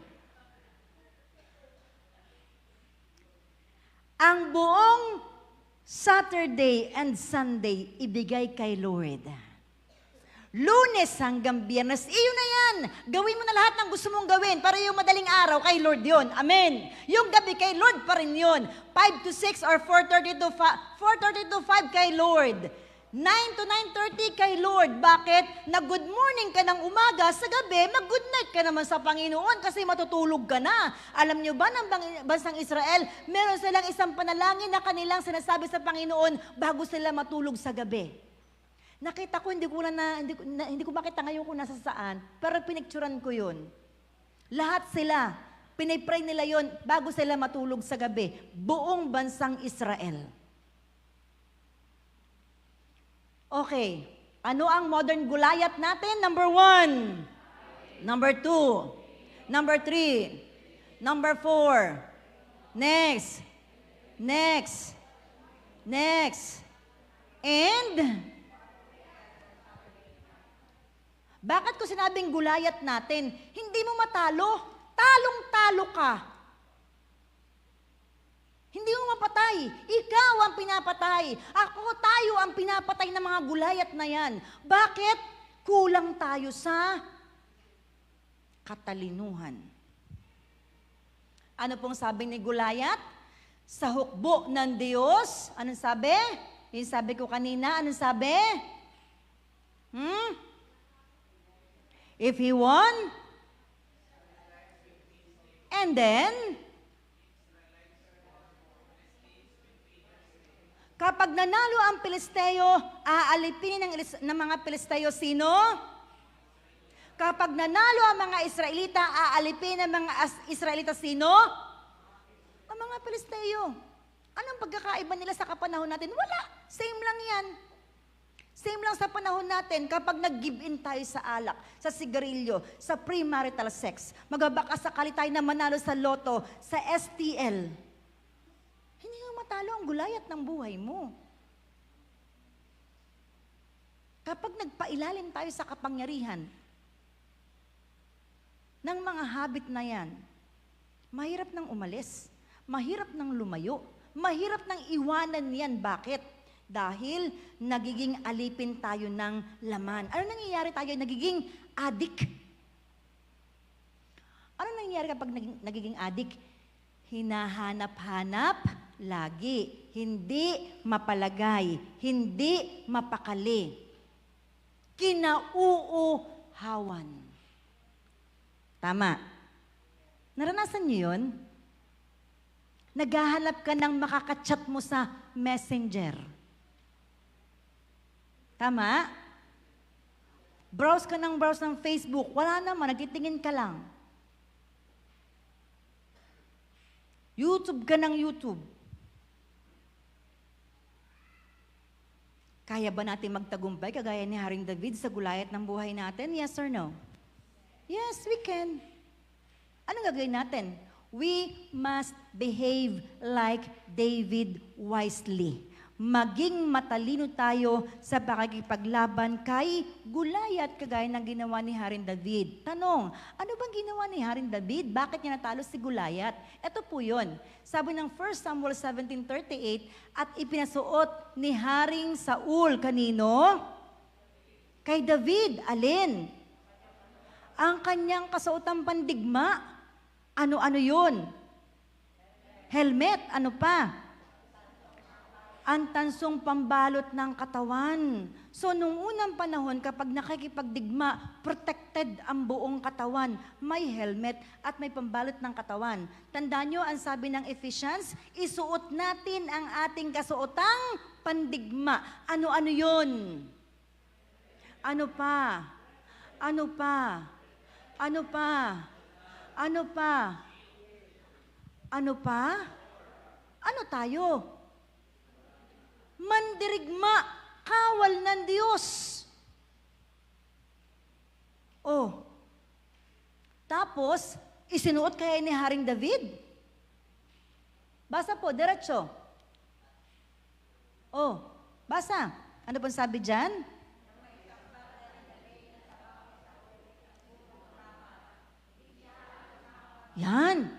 Ang buong Saturday and Sunday, ibigay kay Lord. Lunes hanggang Biyernes, iyon na yan. Gawin mo na lahat ng gusto mong gawin para yung madaling araw kay Lord yon. Amen. Yung gabi kay Lord pa rin yun. 5 to 6 or 4:30 to 5 kay Lord. 9 to 9:30 kay Lord. Bakit? Nag-good morning ka ng umaga, sa gabi, mag-good night ka naman sa Panginoon kasi matutulog ka na. Alam niyo ba, ng bansang Israel, meron silang isang panalangin na kanilang sinasabi sa Panginoon bago sila matulog sa gabi. Nakita ko, hindi ko makita ngayon kung nasa saan, pero pinicturan ko yun. Lahat sila, pinipray nila yon bago sila matulog sa gabi. Buong bansang Israel. Okay, ano ang modern Goliath natin? Number 1, number 2, number 3, number 4. Next. And, bakit ko sinabing Goliath natin? Hindi mo matalo. Talong-talo ka. Hindi mo mapatay. Ikaw ang pinapatay. Tayo ang pinapatay ng mga Goliath na yan. Bakit? Kulang tayo sa katalinuhan. Ano pong sabi ni Goliath? Sa hukbo ng Diyos. Anong sabi? Yung sabi ko kanina, anong sabi? If he won, and then, kapag nanalo ang Pilisteo, aalipin ng mga Pilisteo sino? Kapag nanalo ang mga Israelita, aalipin ng mga Israelita sino? Ang mga Pilisteo. Anong pagkakaiba nila sa kapanahon natin? Wala. Same lang yan. Same lang sa panahon natin kapag nag-give in tayo sa alak, sa sigarilyo, sa premarital sex. Magbaka sakali tayo na manalo sa loto, sa STL. Hindi mo matalo ang Goliath ng buhay mo. Kapag nagpailalim tayo sa kapangyarihan ng mga habit na yan, mahirap nang umalis, mahirap nang lumayo, mahirap nang iwanan yan. Bakit? Dahil nagiging alipin tayo ng laman. Ano nangyayari tayo? Nagiging addict. Ano nangyayari kapag nagiging addict? Hinahanap-hanap lagi. Hindi mapalagay. Hindi mapakali. Kinauuhawan. Tama. Naranasan niyo yun? Naghahanap ka ng makakachat mo sa Messenger. Tama? Browse ka ng Facebook. Wala naman, nagtitingin ka lang. YouTube ka ng YouTube. Kaya ba natin magtagumpay kagaya ni Haring David sa Goliath ng buhay natin? Yes or no? Yes, we can. Anong gagawin natin? We must behave like David wisely. Maging matalino tayo sa pakikipaglaban kay Goliath kagaya ng ginawa ni Haring David. Tanong, ano bang ginawa ni Haring David? Bakit niya natalo si Goliath? Ito po yun. Sabi ng 1 Samuel 17:38, at ipinasuot ni Haring Saul kanino? Kay David. Alin? Ang kanyang kasuotang pandigma. Ano-ano yun? Helmet. Ano pa? Ang tansong pambalot ng katawan. So, nung unang panahon, kapag nakikipagdigma, protected ang buong katawan. May helmet at may pambalot ng katawan. Tandaan nyo, ang sabi ng Ephesians, isuot natin ang ating kasuotang pandigma. Ano-ano yun? Ano pa? Ano pa? Ano pa? Ano pa? Ano pa? Ano tayo? Mandirigma, kawal ng Diyos. Oh. Tapos, isinuot kaya ni Haring David? Basa po, diretso. Oh, basa. Ano pong sabi dyan? Yan.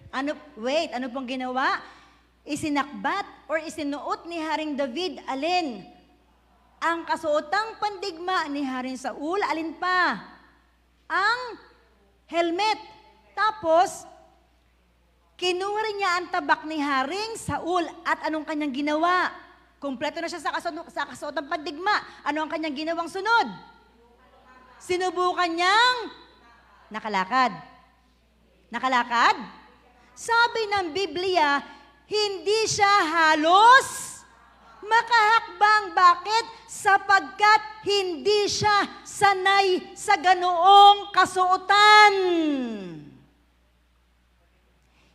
Ano pong ginawa? Isinakbat or isinuot ni Haring David, alin? Ang kasuotang pandigma ni Haring Saul, alin pa? Ang helmet. Tapos, Kinuha rin niya ang tabak ni Haring Saul at anong kanyang ginawa? Kumpleto na siya sa kasuot ng pandigma. Ano ang kanyang ginawang sunod? Sinubukan niyang nakalakad. Nakalakad? Sabi ng Biblia, hindi siya halos makahakbang. Bakit? Sapagkat hindi siya sanay sa ganoong kasuotan.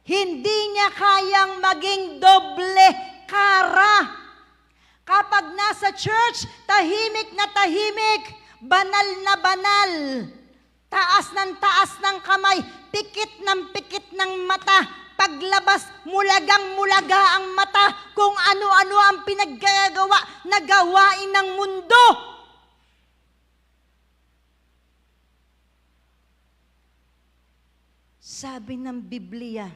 Hindi niya kayang maging doble kara. Kapag nasa church, tahimik na tahimik, banal na banal, taas ng kamay, pikit ng mata, paglabas, mulagang-mulaga ang mata kung ano-ano ang pinaggagawa na gawain ng mundo. Sabi ng Biblia,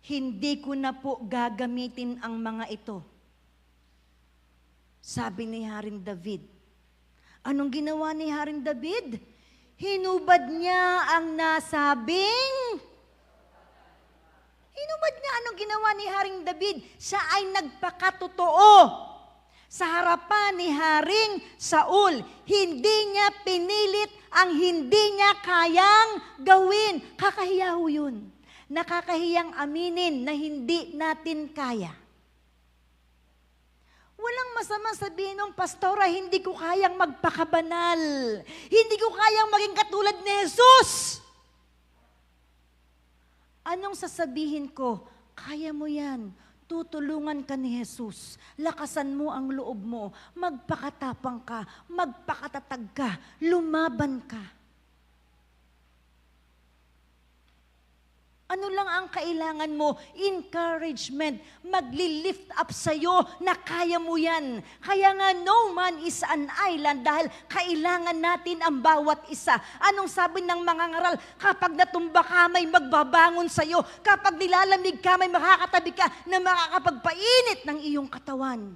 hindi ko na po gagamitin ang mga ito. Sabi ni Haring David. Anong ginawa ni Haring David? Hinubad niya ang nasabing. Hinubad niya. Anong ginawa ni Haring David? Siya ay nagpakatotoo sa harapan ni Haring Saul. Hindi niya pinilit ang hindi niya kayang gawin. Kakahiya ho yun. Nakakahiyang aminin na hindi natin kaya. Walang masama sabihin ng pastora, hindi ko kayang magpakabanal. Hindi ko kayang maging katulad ni Jesus. Anong sasabihin ko? Kaya mo yan. Tutulungan ka ni Jesus. Lakasan mo ang loob mo. Magpakatapang ka. Magpakatatag ka. Lumaban ka. Ano lang ang kailangan mo? Encouragement. Magli-lift up sa'yo na kaya mo yan. Kaya nga, no man is an island dahil kailangan natin ang bawat isa. Anong sabi ng mga ngaral? Kapag natumba ka, may magbabangon sa'yo. Kapag nilalamig ka, may makakatabi ka na makakapagpainit ng iyong katawan.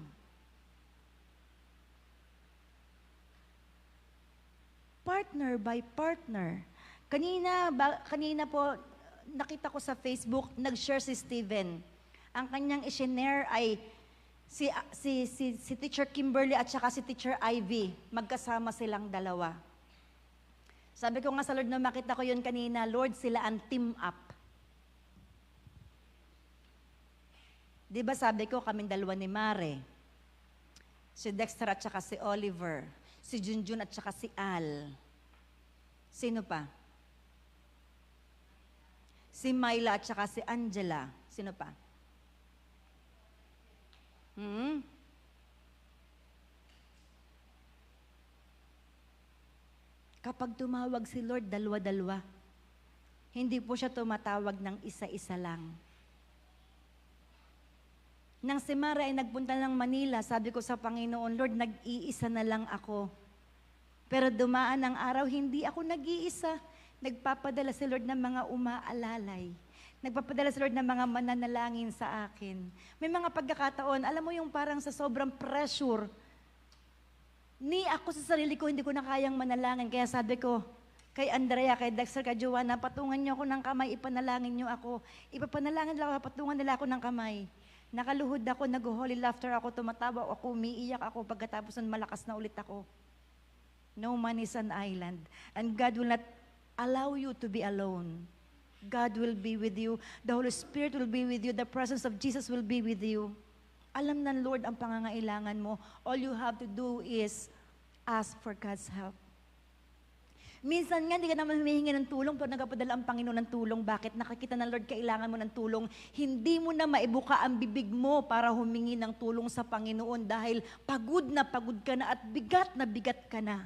Partner by partner. Kanina po, nakita ko sa Facebook, nag-share si Steven. Ang kanyang i-share ay si Teacher Kimberly at saka si Teacher Ivy. Magkasama silang dalawa. Sabi ko nga sa Lord na makita ko yun kanina, Lord, sila ang team up. Di ba sabi ko, kaming dalawa ni Mare, si Dexter at saka si Oliver, si Junjun at saka si Al. Sino pa? Si Myla at saka si Angela. Sino pa? Kapag tumawag si Lord, dalawa-dalawa. Hindi po siya tumatawag ng isa-isa lang. Nang si Mara ay nagpunta ng Manila, sabi ko sa Panginoon, Lord, nag-iisa na lang ako. Pero dumaan ang araw, hindi ako nag-iisa. Nagpapadala si Lord ng mga umaalalay. Nagpapadala si Lord ng mga mananalangin sa akin. May mga pagkakataon, alam mo yung parang sa sobrang pressure, ako sa sarili ko, hindi ko na kayang manalangin. Kaya sabi ko, kay Andrea, kay Dexter, kay Joanna, patungan niyo ako ng kamay, ipanalangin niyo ako. Ipapanalangin nila ako, patungan nila ako ng kamay. Nakaluhod ako, nag-holy laughter ako, tumatawa ako, umiiyak ako, pagkatapos nun malakas na ulit ako. No man is an island. And God will not allow you to be alone. God will be with you. The Holy Spirit will be with you. The presence of Jesus will be with you. Alam ng Lord ang pangangailangan mo. All you have to do is ask for God's help. Minsan nga, hindi ka naman humihingi ng tulong, pero nagpapadala ang Panginoon ng tulong. Bakit? Nakakita ng Lord, kailangan mo ng tulong. Hindi mo na maibuka ang bibig mo para humingi ng tulong sa Panginoon dahil pagod ka na at bigat ka na.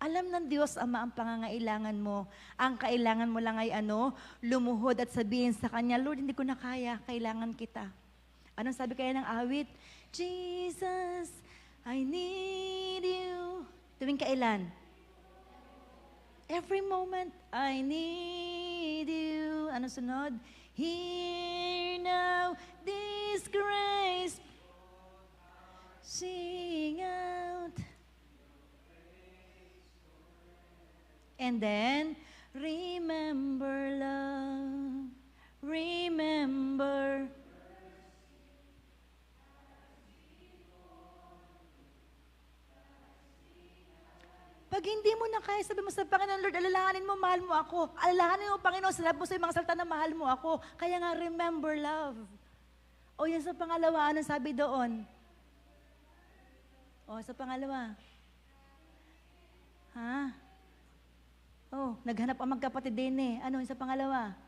Alam ng Diyos, Ama, ang pangangailangan mo. Ang kailangan mo lang ay lumuhod at sabihin sa Kanya, Lord, hindi ko na kaya, kailangan kita. Anong sabi kaya ng awit? Jesus, I need you. Tuwing kailan? Every moment, I need you. Ano sunod? Here now, this grace. Sing out. And then, Remember love, remember. Pag hindi mo na kaya, sabi mo sa Panginoon, Lord, alalahanin mo, mahal mo ako. Alalahanin mo, Panginoon, sabi mo sa mga salita na mahal mo ako. Kaya nga, remember love. O yan sa pangalawa, anong sabi doon? O, sa pangalawa. Ha? Oh, naghanap ang magkapatid din eh. Ano yung sa pangalawa?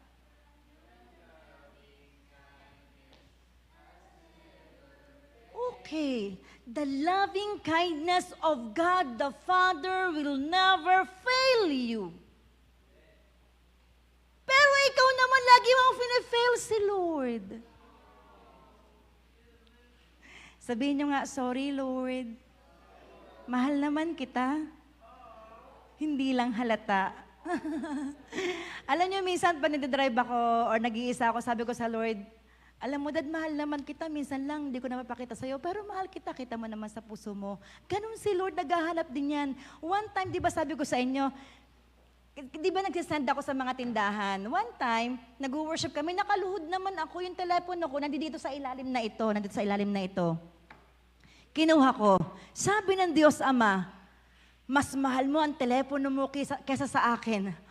Okay. The loving kindness of God the Father will never fail you. Pero ikaw naman lagi mong fina-fail si Lord. Sabihin nyo nga, sorry Lord. Mahal naman kita. Hindi lang halata. Alam nyo, minsan pag nagdadrive ako or nag-iisa ako, sabi ko sa Lord, alam mo, Dad, mahal naman kita. Minsan lang, hindi ko na mapakita sa'yo. Pero mahal kita, kita mo naman sa puso mo. Ganun si Lord, naghahanap din yan. One time, di ba sabi ko sa inyo, di ba nagsisend ako sa mga tindahan? One time, nag-worship kami, nakaluhod naman ako, yung telepono ko, nandito sa ilalim na ito, nandito sa ilalim na ito. Kinuha ko. Sabi ng Diyos Ama, mas mahal mo ang telepono mo kesa sa akin.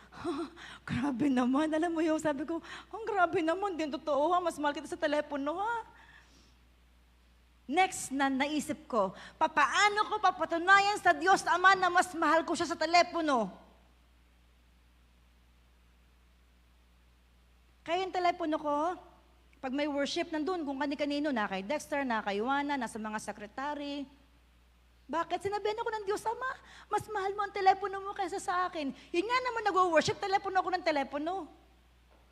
Grabe naman. Alam mo yung sabi ko, ang grabe naman, din totoo ha, mas mahal kita sa telepono ha. Next na naisip ko, papaano ko papatunayan sa Diyos Ama na mas mahal ko siya sa telepono? Kaya yung telepono ko, pag may worship, nandun kung kani-kanino, na kay Dexter, na kay Juana, nasa mga sekretary. Bakit? Sinabihan ako ng Diyos Ama, mas mahal mo ang telepono mo kaysa sa akin. Yun nga naman nag-worship, telepono ako ng telepono.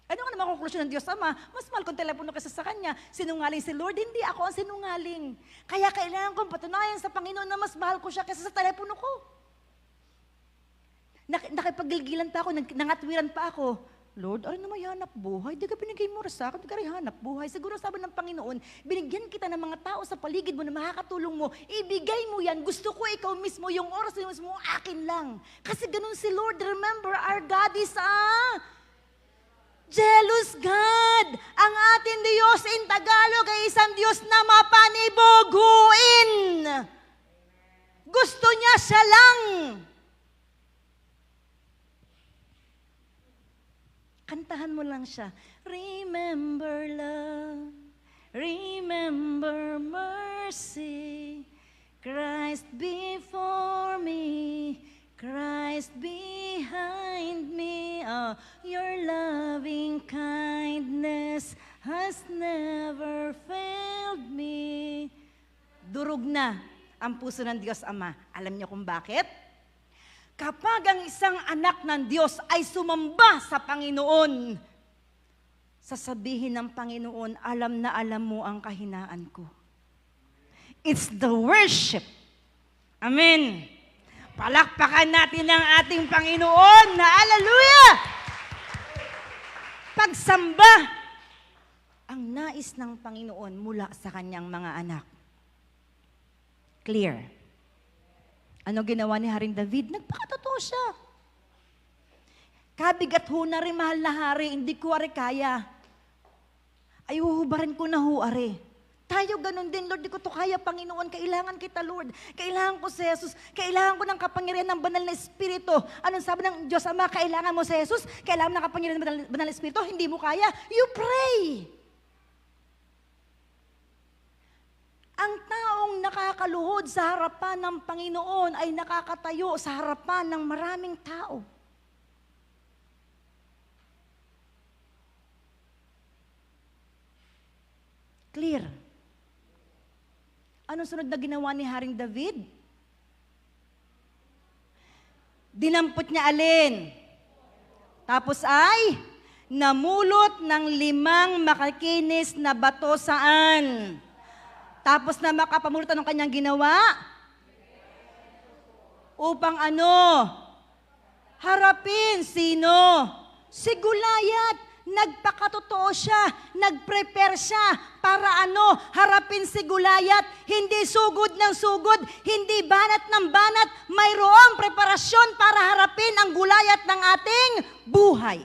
Ano nga naman konklusyon ng Diyos Ama? Mas mahal ko ang telepono kaysa sa Kanya. Sinungaling si Lord, hindi ako ang sinungaling. Kaya kailangan kong patunayan sa Panginoon na mas mahal ko siya kaysa sa telepono ko. Nakipagilgilan pa ako, nangatwiran pa ako. Lord, ano naman hanap buhay? Di ka binigay mo sa akin, di ka rin hanap buhay. Siguro sabi ng Panginoon, binigyan kita ng mga tao sa paligid mo na makakatulong mo. Ibigay mo yan. Gusto ko ikaw mismo, yung oras mo mismo, akin lang. Kasi ganun si Lord. Remember, our God is jealous God. Ang ating Diyos in Tagalog ay isang Diyos na mapaniboguin. Gusto niya siya lang. Kantahan mo lang siya. Remember love, remember mercy, Christ before me, Christ behind me. Oh, your loving kindness has never failed me. Durog na ang puso ng Diyos Ama. Alam niyo kung bakit? Kapag ang isang anak ng Diyos ay sumamba sa Panginoon, sasabihin ng Panginoon, alam na alam mo ang kahinaan ko. It's the worship. Amen. Palakpakan natin ang ating Panginoon na hallelujah! Pagsamba, ang nais ng Panginoon mula sa kanyang mga anak. Clear. Ano ginawa ni Haring David? Nagpakatotoo siya. Kabigat ho na rin, mahal na hari, hindi ko ari kaya. Ay, huhubarin ko na ho ari. Tayo ganun din, Lord, di ko to kaya, Panginoon. Kailangan kita, Lord. Kailangan ko si Jesus. Kailangan ko ng kapangyarihan ng banal na Espiritu. Anong sabi ng Diyos Ama? Kailangan mo si Jesus? Kailangan mo ng kapangyarihan ng banal na Espiritu? Hindi mo kaya? You pray. Ang taong nakakaluhod sa harapan ng Panginoon ay nakakatayo sa harapan ng maraming tao. Clear. Anong sunod na ginawa ni Haring David? Dinampot niya alin? Tapos ay namulot ng 5 makakinis na bato saan? Tapos na makapamulot ng kanyang ginawa? Upang ano? Harapin. Sino? Si Goliath. Nagpakatotoo siya, nagprepare siya para harapin si Gulayat. Hindi sugod ng sugod, hindi banat ng banat, mayroong preparasyon para harapin ang Gulayat ng ating buhay.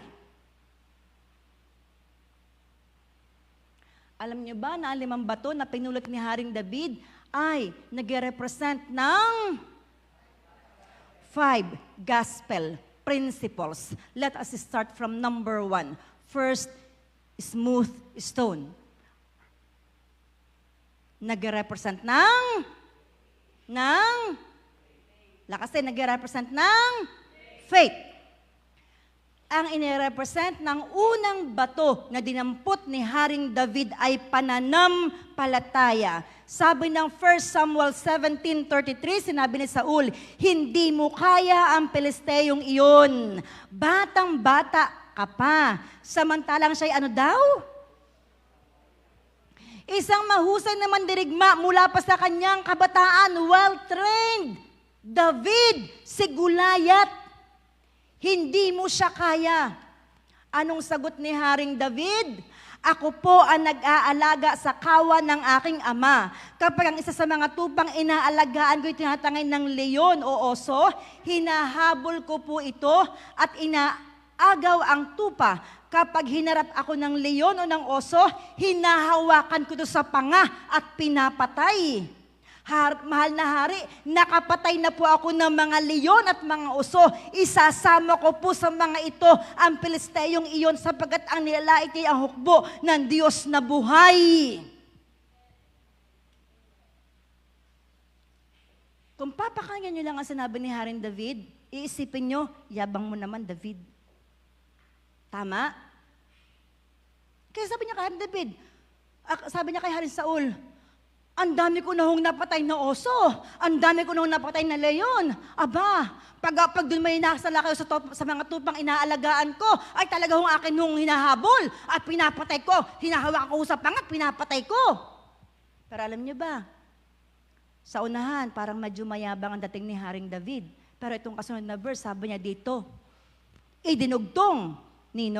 Alam niyo ba na ang 5 bato na pinulot ni Haring David ay nag-represent ng 5 gospel principles. Let us start from number 1. First, smooth stone. Nag-represent nag-represent ng faith. Ang inirepresent ng unang bato na dinampot ni Haring David ay pananampalataya. Sabi ng 1 Samuel 17:33, sinabi ni Saul, hindi mo kaya ang Pilisteyong iyon. Batang-bata ka pa. Samantalang siya'y isang mahusay na mandirigma mula pa sa kanyang kabataan, well-trained. David, si Gulayat, hindi mo siya kaya. Anong sagot ni Haring David? Ako po ang nag-aalaga sa kawan ng aking ama. Kapag ang isa sa mga tupang inaalagaan ko tinatangay ng leon o oso, hinahabol ko po ito at inaagaw ang tupa. Kapag hinarap ako ng leon o ng oso, hinahawakan ko ito sa panga at pinapatay. Mahal na hari, nakapatay na po ako ng mga leon at mga oso. Isasama ko po sa mga ito ang Pilisteyong iyon sapagkat ang nilalait ay ang hukbo ng Diyos na buhay. Kung papakinggan niyo lang ang sinabi ni Haring David, iisipin niyo, yabang mo naman David. Tama? Kaya sabi niya kay Haring David, sabi niya kay Haring Saul, ang dami ko na hong napatay na oso. Ang dami ko na hong napatay na leon. Aba, pag doon may nakasala kayo sa mga tupang inaalagaan ko, ay talaga hong akin hong hinahabol at pinapatay ko. Hinahawakan ko sa pangat, pinapatay ko. Pero alam niyo ba, sa unahan, parang medyo mayabang ang dating ni Haring David. Pero itong kasunod na verse, sabi niya dito, idinugtong ni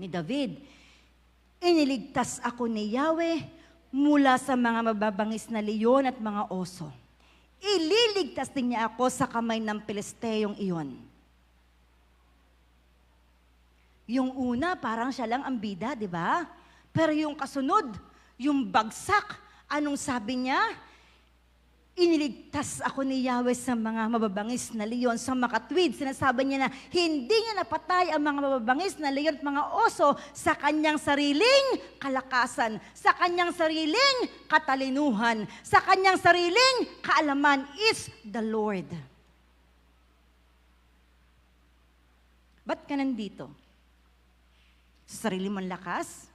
David. Iniligtas ako ni Yahweh mula sa mga mababangis na leon at mga oso. Ililigtas din niya ako sa kamay ng Pilisteyong iyon. Yung una, parang siya lang ang bida, di ba? Pero yung kasunod, yung bagsak, anong sabi niya? Iniligtas ako ni Yahweh sa mga mababangis na leon. Sa makatwid, sinasabi niya na hindi niya napatay ang mga mababangis na leon at mga oso sa kanyang sariling kalakasan, sa kanyang sariling katalinuhan, sa kanyang sariling kaalaman is the Lord. Ba't ka nandito? Sa sarili mong lakas?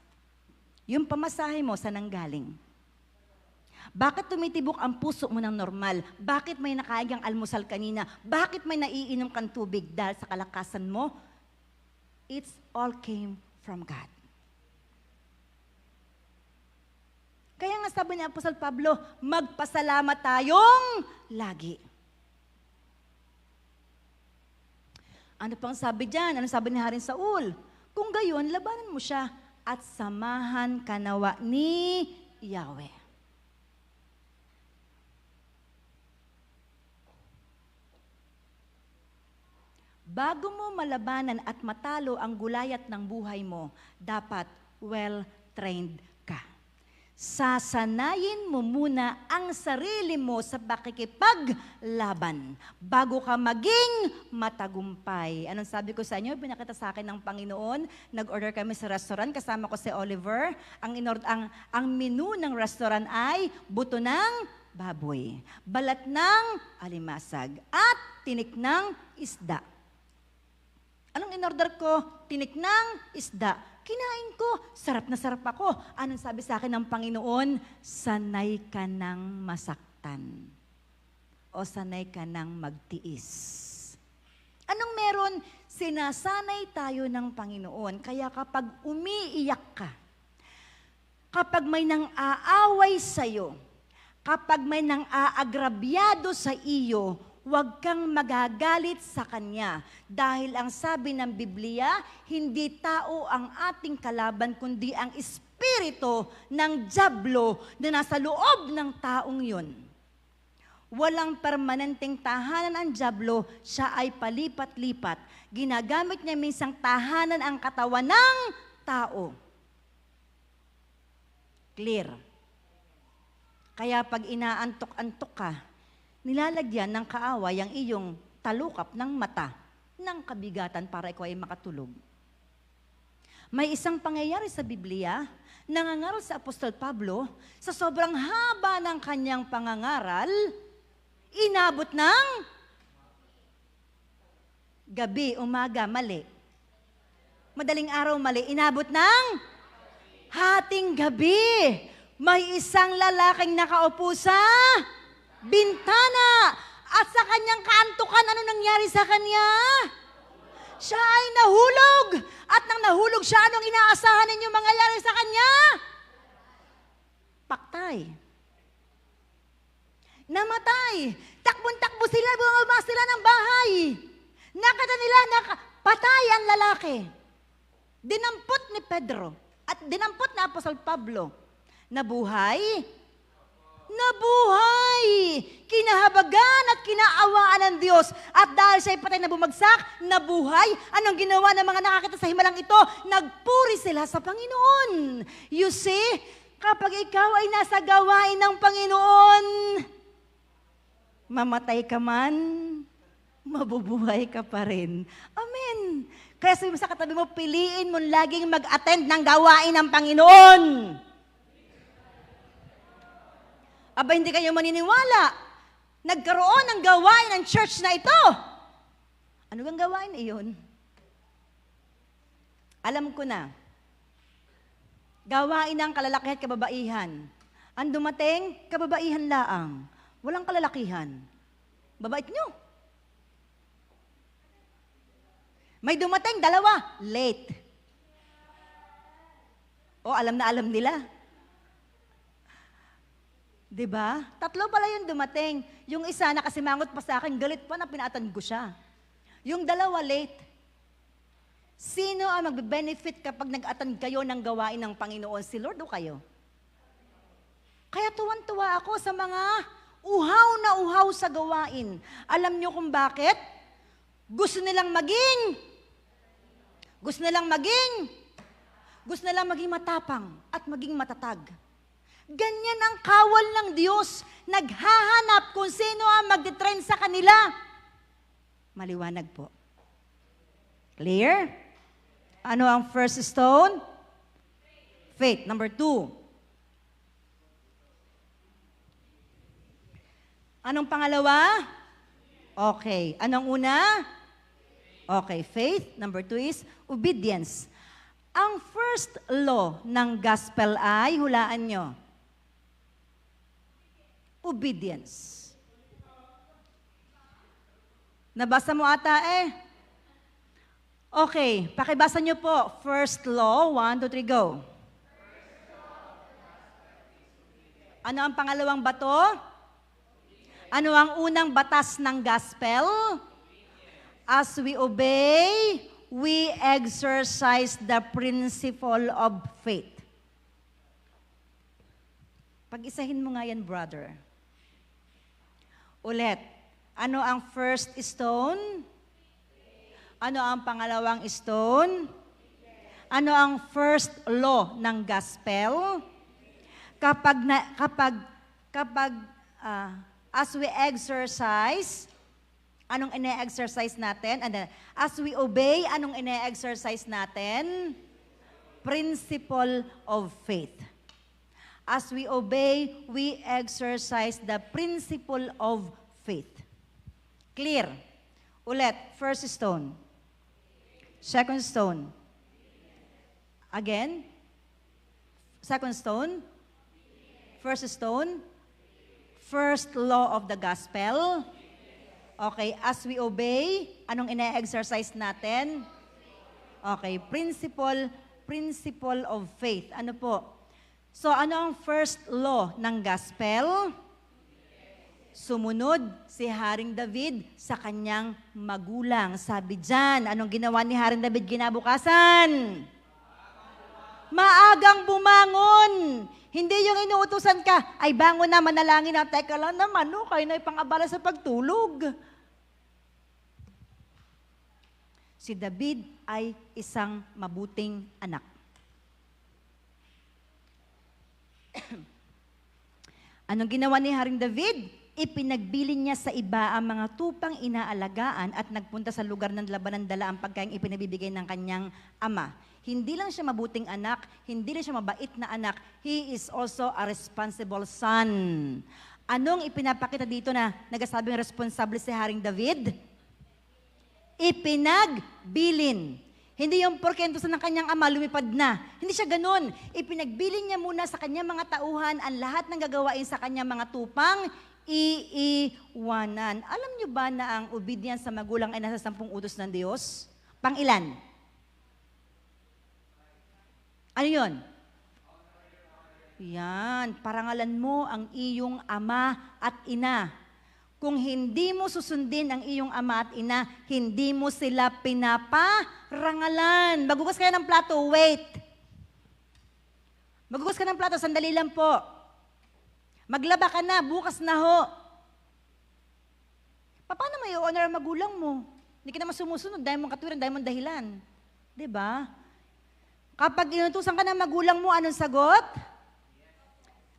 Yung pamasahe mo, saan nanggaling? Bakit tumitibok ang puso mo ng normal? Bakit may nakain kang almusal kanina? Bakit may naiinom kang tubig dahil sa kalakasan mo? It's all came from God. Kaya nga sabi ni Apostol Pablo, magpasalamat tayong lagi. Ano pang sabi dyan? Ano sabi ni Haring Saul? Kung gayon, labanan mo siya at samahan ka nawa ni Yahweh. Bago mo malabanan at matalo ang Gulayat ng buhay mo, dapat well-trained ka. Sasanayin mo muna ang sarili mo sa pakikipaglaban bago ka maging matagumpay. Anong sabi ko sa inyo? Pinakita sa akin ng Panginoon. Nag-order kami sa restaurant, kasama ko si Oliver. Ang menu ng restaurant ay buto ng baboy, balat ng alimasag, at tinik ng isda. Anong in-order ko? Tinik ng isda. Kinain ko. Sarap na sarap ako. Anong sabi sa akin ng Panginoon? Sanay ka ng masaktan. O sanay ka ng magtiis. Anong meron? Sinasanay tayo ng Panginoon. Kaya kapag umiiyak ka, kapag may nang aaway sa'yo, kapag may nang aagrabyado sa iyo, huwag kang magagalit sa kanya. Dahil ang sabi ng Biblia, hindi tao ang ating kalaban, kundi ang espiritu ng dyablo na nasa loob ng taong yun. Walang permanenteng tahanan ang dyablo, siya ay palipat-lipat. Ginagamit niya minsang tahanan ang katawan ng tao. Clear. Kaya pag inaantok-antok ka, nilalagyan ng kaaway ang iyong talukap ng mata ng kabigatan para ikaw ay makatulog. May isang pangyayari sa Biblia, nangangaral sa Apostol Pablo, sa sobrang haba ng kanyang pangangaral, inabot ng gabi, umaga, mali. Madaling araw, mali. Inabot ng hating gabi. May isang lalaking nakaupo sa bintana. At sa kanyang kaantukan, ano nangyari sa kanya? Siya ay nahulog. At nang nahulog siya, anong inaasahan ninyo mangyayari sa kanya? Paktay. Namatay. Takbon-takbo sila, bumaba sila ng bahay. Nakita nila, patay ang lalaki. Dinampot ni Pedro at dinampot na Apostol Pablo. Nabuhay? Nabuhay! Kinahabagan at kinaawaan ng Diyos. At dahil siya'y patay na bumagsak, nabuhay. Anong ginawa ng mga nakakita sa himalang ito? Nagpuri sila sa Panginoon. You see, kapag ikaw ay nasa gawain ng Panginoon, mamatay ka man, mabubuhay ka pa rin. Amen. Kaya sabi mo sa katabi mo, piliin mo laging mag-attend ng gawain ng Panginoon. Aba, hindi kayo maniniwala. Nagkaroon ng gawain ng church na ito. Ano bang gawain iyon? Alam ko na. Gawain ng kalalakihan at kababaihan. Ang dumating, kababaihan laang. Walang kalalakihan. Babait nyo. May dumating, dalawa, late. O, alam na alam nila. Diba? Tatlo pala yung dumating. Yung isa nakasimangot pa sa akin, galit pa na pinatan ko siya. Yung dalawa, late. Sino ang magbe-benefit kapag nag-attend kayo ng gawain ng Panginoon? Si Lord o kayo? Kaya tuwan-tuwa ako sa mga uhaw na uhaw sa gawain. Alam niyo kung bakit? Gusto nilang maging matapang at maging matatag. Ganyan ang kawal ng Diyos. Naghahanap kung sino ang magtitrain sa kanila. Maliwanag po. Clear? Ano ang first stone? Faith. Number 2. Anong pangalawa? Okay. Anong una? Okay, faith. Number 2 is obedience. Ang first law ng gospel ay, hulaan nyo, obedience. Nabasa mo ata eh? Okay, pakibasa nyo po. First law, 1, 2, 3, go. Ano ang pangalawang bato? Ano ang unang batas ng gospel? As we obey, we exercise the principle of faith. Pag-isahin mo nga yan, brother. Ulit. Ano ang first stone? Ano ang pangalawang stone? Ano ang first law ng gospel? As we exercise, anong ine-exercise natin? And then, as we obey, anong ine-exercise natin? Principle of faith. As we obey, we exercise the principle of faith. Clear? Ulit, first stone. Second stone. Again. Second stone. First stone. First law of the gospel. Okay, as we obey, anong ine-exercise natin? Okay, principle of faith. Ano po? So, ano ang first law ng gospel? Sumunod si Haring David sa kanyang magulang. Sabi dyan, anong ginawa ni Haring David kinabukasan? Maagang bumangon. Hindi yung inuutusan ka, ay bangon na, manalangin na, teka lang naman, no, kayo na ipang-abala sa pagtulog. Si David ay isang mabuting anak. Anong ginawa ni Haring David? Ipinagbilin niya sa iba ang mga tupang inaalagaan at nagpunta sa lugar ng labanan dala ang pagkaing ipinabibigay ng kanyang ama. Hindi lang siya mabuting anak, hindi lang siya mabait na anak, he is also a responsible son. Anong ipinapakita dito na nagsasabing responsable si Haring David? Ipinagbilin. Hindi yung porkentosan ng kanyang ama, lumipad na. Hindi siya ganun. Ipinagbilin niya muna sa kanyang mga tauhan ang lahat ng gagawain sa kanyang mga tupang iiwanan. Alam niyo ba na ang obedience sa magulang ay nasa 10 utos ng Diyos? Pang-ilan? Ano yun? Yan, parangalan mo ang iyong ama at ina. Kung hindi mo susundin ang iyong ama at ina, hindi mo sila pinaparangalan. Magugas kayo ng plato, wait. Magugas ka ng plato, sandali lang po. Maglaba ka na, bukas na ho. Paano may honor ang magulang mo? Hindi ka naman sumusunod dahil mong katuwiran, dahil mong dahilan. Diba? Kapag inutusan ka ng magulang mo, anong sagot?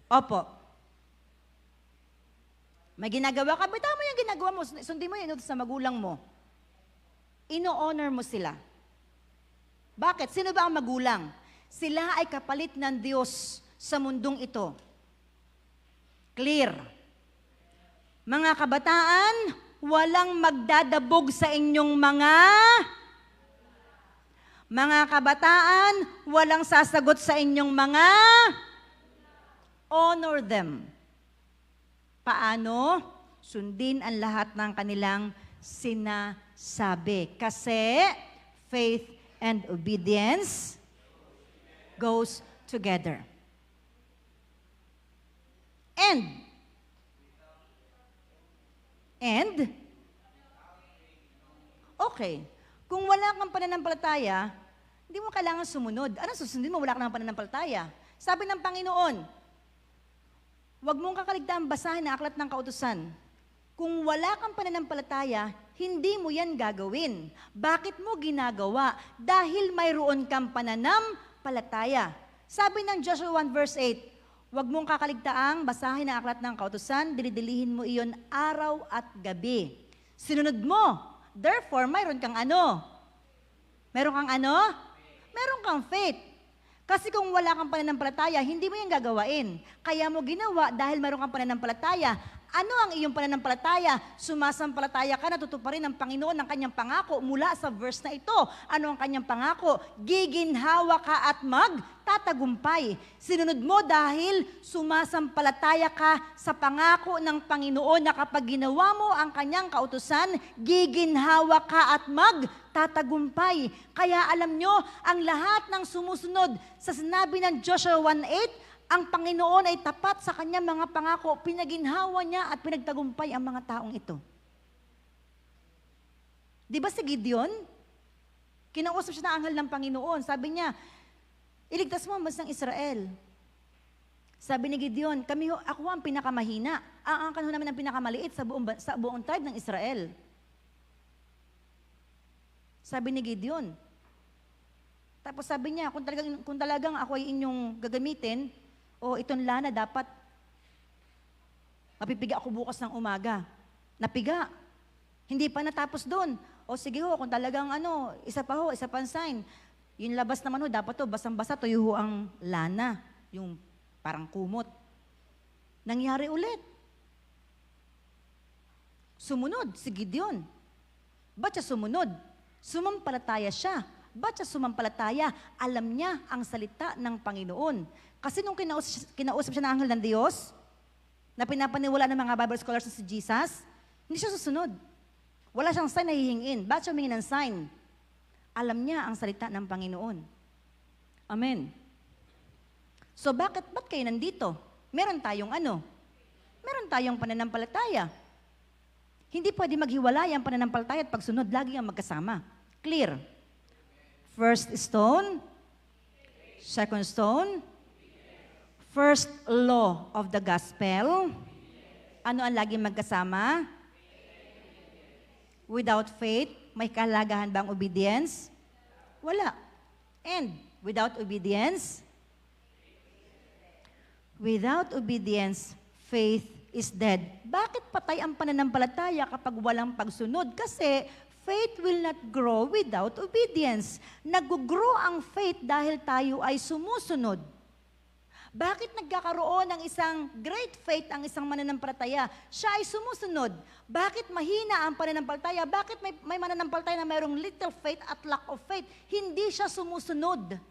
Opo. May ginagawa ka, bitaw mo yung ginagawa mo, sundin mo yung inutos sa magulang mo. Ino-honor mo sila. Bakit? Sino ba ang magulang? Sila ay kapalit ng Diyos sa mundong ito. Clear. Mga kabataan, walang magdadabog sa inyong mga kabataan, walang sasagot sa inyong mga honor them. Paano? Sundin ang lahat ng kanilang sinasabi. Kasi faith and obedience goes together. Okay, kung wala kang pananampalataya, hindi mo kailangan sumunod. Ano susundin mo? Wala kang pananampalataya. Sabi ng Panginoon, huwag mong kakaligtaan basahin ang aklat ng kautusan. Kung wala kang pananampalataya, hindi mo yan gagawin. Bakit mo ginagawa? Dahil mayroon kang pananampalataya. Sabi ng Joshua 1 verse 8, huwag mong kakaligtaang basahin ang aklat ng kautusan, dilidilihin mo iyon araw at gabi. Sinunod mo. Therefore, mayroon kang ano? Meron kang ano? Meron kang faith. Kasi kung wala kang pananampalataya, hindi mo yan gagawain. Kaya mo ginawa dahil mayroon kang pananampalataya. Ano ang iyong pananampalataya? Sumasampalataya ka na tutuparin ng Panginoon ng kanyang pangako mula sa verse na ito. Ano ang kanyang pangako? Giginhawa ka at magtatagumpay. Sinunod mo dahil sumasampalataya ka sa pangako ng Panginoon na kapag ginawa mo ang kanyang kautusan, giginhawa ka at magtatagumpay. Kaya alam nyo, ang lahat ng sumusunod sa sinabi ng Joshua 1:8, ang Panginoon ay tapat sa kanyang mga pangako, pinaginhawa niya at pinagtagumpay ang mga taong ito. Di ba si Gideon? Kinausap siya ng anghel ng Panginoon. Sabi niya, iligtas mo ang bansang Israel. Sabi ni Gideon, ako ang pinakamahina. Ang angkan namin ang pinakamaliit sa buong tribe ng Israel. Sabi ni Gideon. Tapos sabi niya, kung talagang ako ay inyong gagamitin, itong lana dapat mapipiga ako bukas ng umaga. Napiga. Hindi pa natapos doon. Sige kung talagang isa pang sign. Yung labas naman dapat basang-basa, tuyo ang lana. Yung parang kumot. Nangyari ulit. Sumunod si Gideon. Ba't siya sumunod? Sumampalataya siya. Ba't siya sumampalataya? Alam niya ang salita ng Panginoon. Kasi nung kinausap siya ng anghel ng Diyos, na pinapaniwala ng mga Bible scholars na si Jesus, hindi siya susunod. Wala siyang sign na hihingin. Ba't siya humingi ng sign? Alam niya ang salita ng Panginoon. Amen. So ba't kayo nandito? Meron tayong meron tayong pananampalataya. Hindi pwede maghiwalay ang pananampalataya at pagsunod. Lagi ang magkasama. Clear? First stone, second stone, first law of the gospel. Ano ang laging magkasama? Without faith, may kahalagahan bang obedience? Wala. And without obedience, faith is dead. Bakit patay ang pananampalataya kapag walang pagsunod? Kasi faith will not grow without obedience. Nag-grow ang faith dahil tayo ay sumusunod. Bakit nagkakaroon ng isang great faith ang isang mananampalataya? Siya ay sumusunod. Bakit mahina ang pananampalataya? Bakit may mananampalataya na mayroong little faith at lack of faith? Hindi siya sumusunod.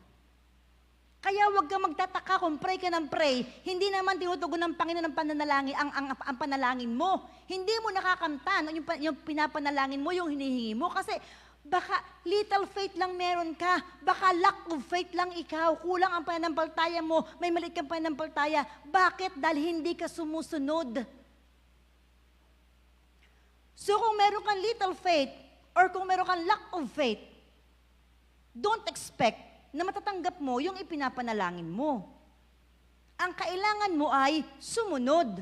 Kaya huwag kang magtataka kung pray ka ng pray. Hindi naman tinutugon ng Panginoon ang pananalangin, ang panalangin mo. Hindi mo nakakamtan yung pinapanalangin mo, yung hinihingi mo. Kasi baka little faith lang meron ka. Baka lack of faith lang ikaw. Kulang ang pananampalataya mo. May maliit kang pananampalataya. Bakit? Dahil hindi ka sumusunod. So kung meron kang little faith or kung meron kang lack of faith, don't expect na matatanggap mo yung ipinapanalangin mo. Ang kailangan mo ay sumunod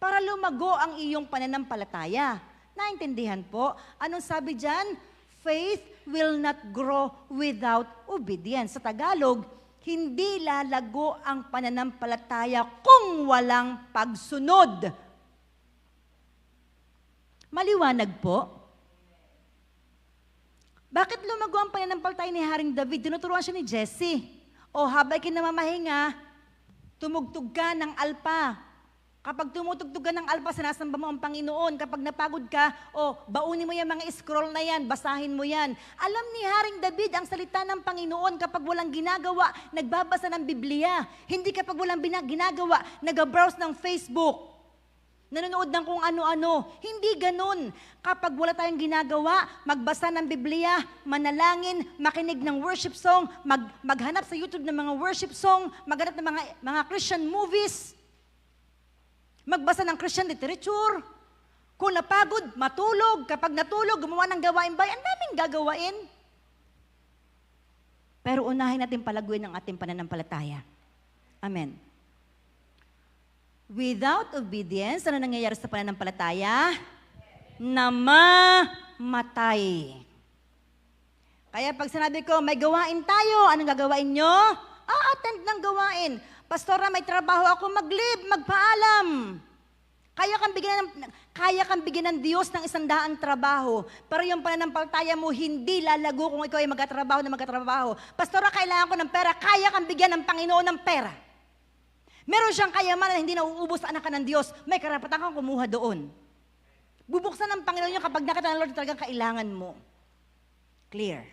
para lumago ang iyong pananampalataya. Naintindihan po? Anong sabi dyan? Faith will not grow without obedience. Sa Tagalog, hindi lalago ang pananampalataya kung walang pagsunod. Maliwanag po? Bakit lumago ang pananampalataya ni Haring David? Tinuturuan siya ni Jesse. O habang kinamamahinga, tumugtog ka ng alpa. Kapag tumutugtog ka ng alpa, sinasamba mo ang Panginoon. Kapag napagod ka, baunin mo yung mga scroll na yan, basahin mo yan. Alam ni Haring David ang salita ng Panginoon kapag walang ginagawa, nagbabasa ng Biblia. Hindi kapag walang ginagawa, nag-browse ng Facebook. Nanonood ng kung ano-ano. Hindi ganun. Kapag wala tayong ginagawa, magbasa ng Biblia, manalangin, makinig ng worship song, maghanap sa YouTube ng mga worship song, maghanap ng mga Christian movies, magbasa ng Christian literature. Kung napagod, matulog. Kapag natulog, gumawa ng gawain bahay, ang daming gagawain. Pero unahin natin palaguin ang ating pananampalataya. Amen. Without obedience, ano nangyayari sa pananampalataya? Namamatay. Kaya pag sinabi ko, may gawain tayo, anong gagawain nyo? Attend ng gawain. Pastora, may trabaho ako, mag-leave, magpaalam. Kaya kang bigyan ng Diyos ng 100 trabaho. Pero yung pananampalataya mo, hindi lalago kung ikaw ay magkatrabaho. Pastora, kailangan ko ng pera. Kaya kang bigyan ng Panginoon ng pera. Meron siyang kayamanan na hindi nauubos sa anak ka ng Diyos. May karapatan kang kumuha doon. Bubuksan ng Panginoon yun kapag nakita ng Lord talagang kailangan mo. Clear.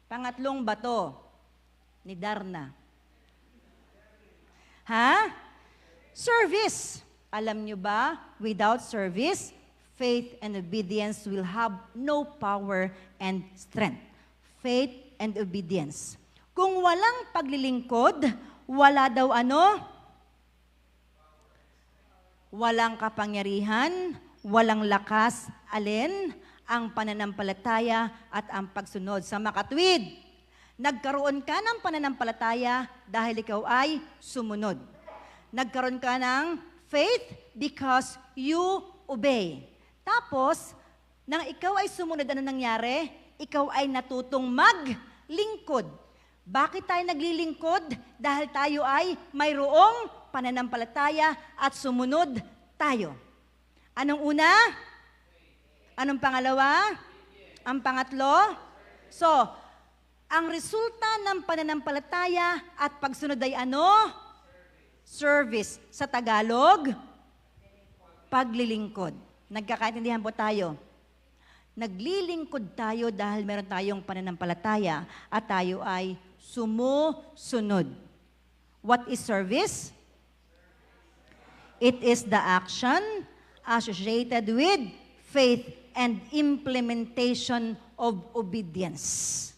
Pangatlong bato ni Darna. Service. Alam nyo ba, without service, faith and obedience will have no power and strength. Faith and obedience. Kung walang paglilingkod, wala daw walang kapangyarihan, walang lakas, alin? Ang pananampalataya at ang pagsunod. Sa makatwid, nagkaroon ka ng pananampalataya dahil ikaw ay sumunod. Nagkaroon ka ng faith because you obey. Tapos, nang ikaw ay sumunod, ano nangyari? Ikaw ay natutong maglingkod. Bakit tayo naglilingkod? Dahil tayo ay mayroong pananampalataya at sumunod tayo. Anong una? Anong pangalawa? Ang pangatlo? So, ang resulta ng pananampalataya at pagsunod ay ano? Service. Sa Tagalog, paglilingkod. Nagkakaintindihan po tayo. Naglilingkod tayo dahil meron tayong pananampalataya at tayo ay sumusunod. What is service? It is the action associated with faith and implementation of obedience.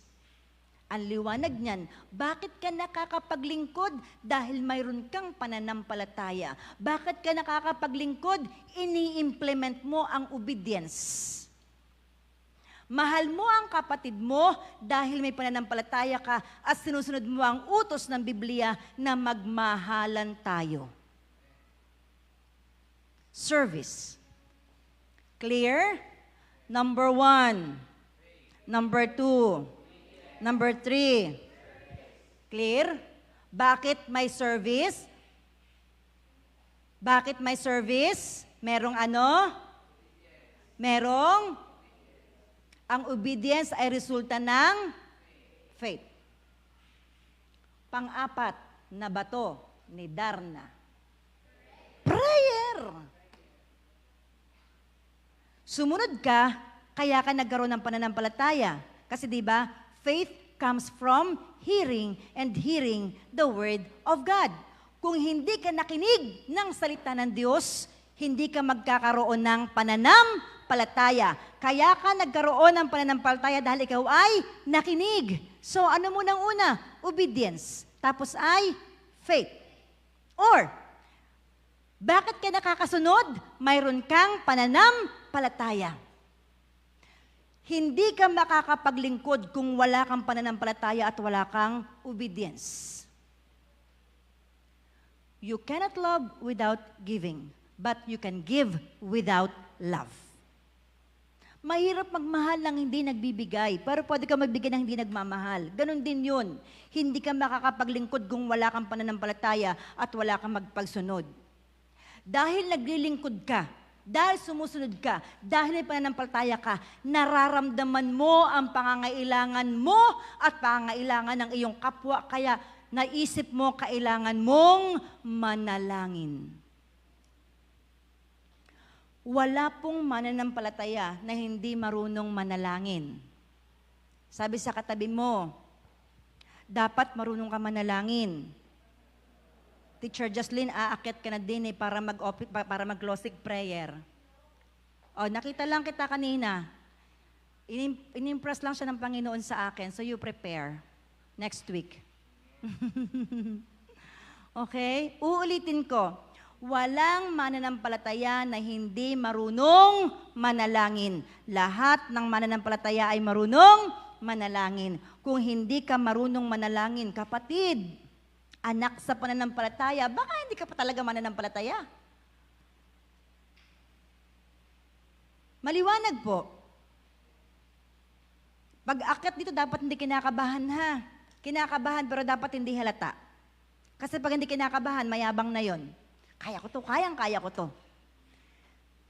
Ang liwanag niyan, bakit ka nakakapaglingkod? Dahil mayroon kang pananampalataya. Bakit ka nakakapaglingkod? Ini-implement mo ang obedience. Mahal mo ang kapatid mo dahil may pananampalataya ka at sinusunod mo ang utos ng Biblia na magmahalan tayo. Service. Clear? Number 1. Number 2. Number 3. Clear? Bakit may service? Bakit may service? Merong ano? Merong? Ang obedience ay resulta ng faith. Pang-apat na bato ni Darna. Prayer. Sumunod ka, kaya ka nagkaroon ng pananampalataya. Kasi di ba, faith comes from hearing and hearing the word of God. Kung hindi ka nakinig ng salita ng Diyos, hindi ka magkakaroon ng pananampalataya. Kaya ka nagkaroon ng pananampalataya dahil ikaw ay nakinig. So ano mo nang una? Obedience. Tapos ay faith. Or, bakit ka nakakasunod? Mayroon kang pananampalataya. Hindi ka makakapaglingkod kung wala kang pananampalataya at wala kang obedience. You cannot love without giving, but you can give without love. Mahirap magmahal ng hindi nagbibigay, pero pwede ka magbigay ng hindi nagmamahal. Ganon din yun. Hindi ka makakapaglingkod kung wala kang pananampalataya at wala kang magpagsunod. Dahil naglilingkod ka, dahil sumusunod ka, dahil may pananampalataya ka, nararamdaman mo ang pangangailangan mo at pangangailangan ng iyong kapwa, kaya naisip mo kailangan mong manalangin. Wala pong mananampalataya na hindi marunong manalangin. Sabi sa katabi mo, dapat marunong ka manalangin. Teacher Jocelyn, aakyat ka na din para mag-closing prayer. O, nakita lang kita kanina. Inimpress lang siya ng Panginoon sa akin, so you prepare. Next week. Okay? Uulitin ko. Walang mananampalataya na hindi marunong manalangin. Lahat ng mananampalataya ay marunong manalangin. Kung hindi ka marunong manalangin, kapatid, anak sa pananampalataya, baka hindi ka pa talaga mananampalataya. Maliwanag po. Pag-akyat dito, dapat hindi kinakabahan ha. Kinakabahan pero dapat hindi halata. Kasi pag hindi kinakabahan, mayabang na yon. Kaya ko to, kaya ko to.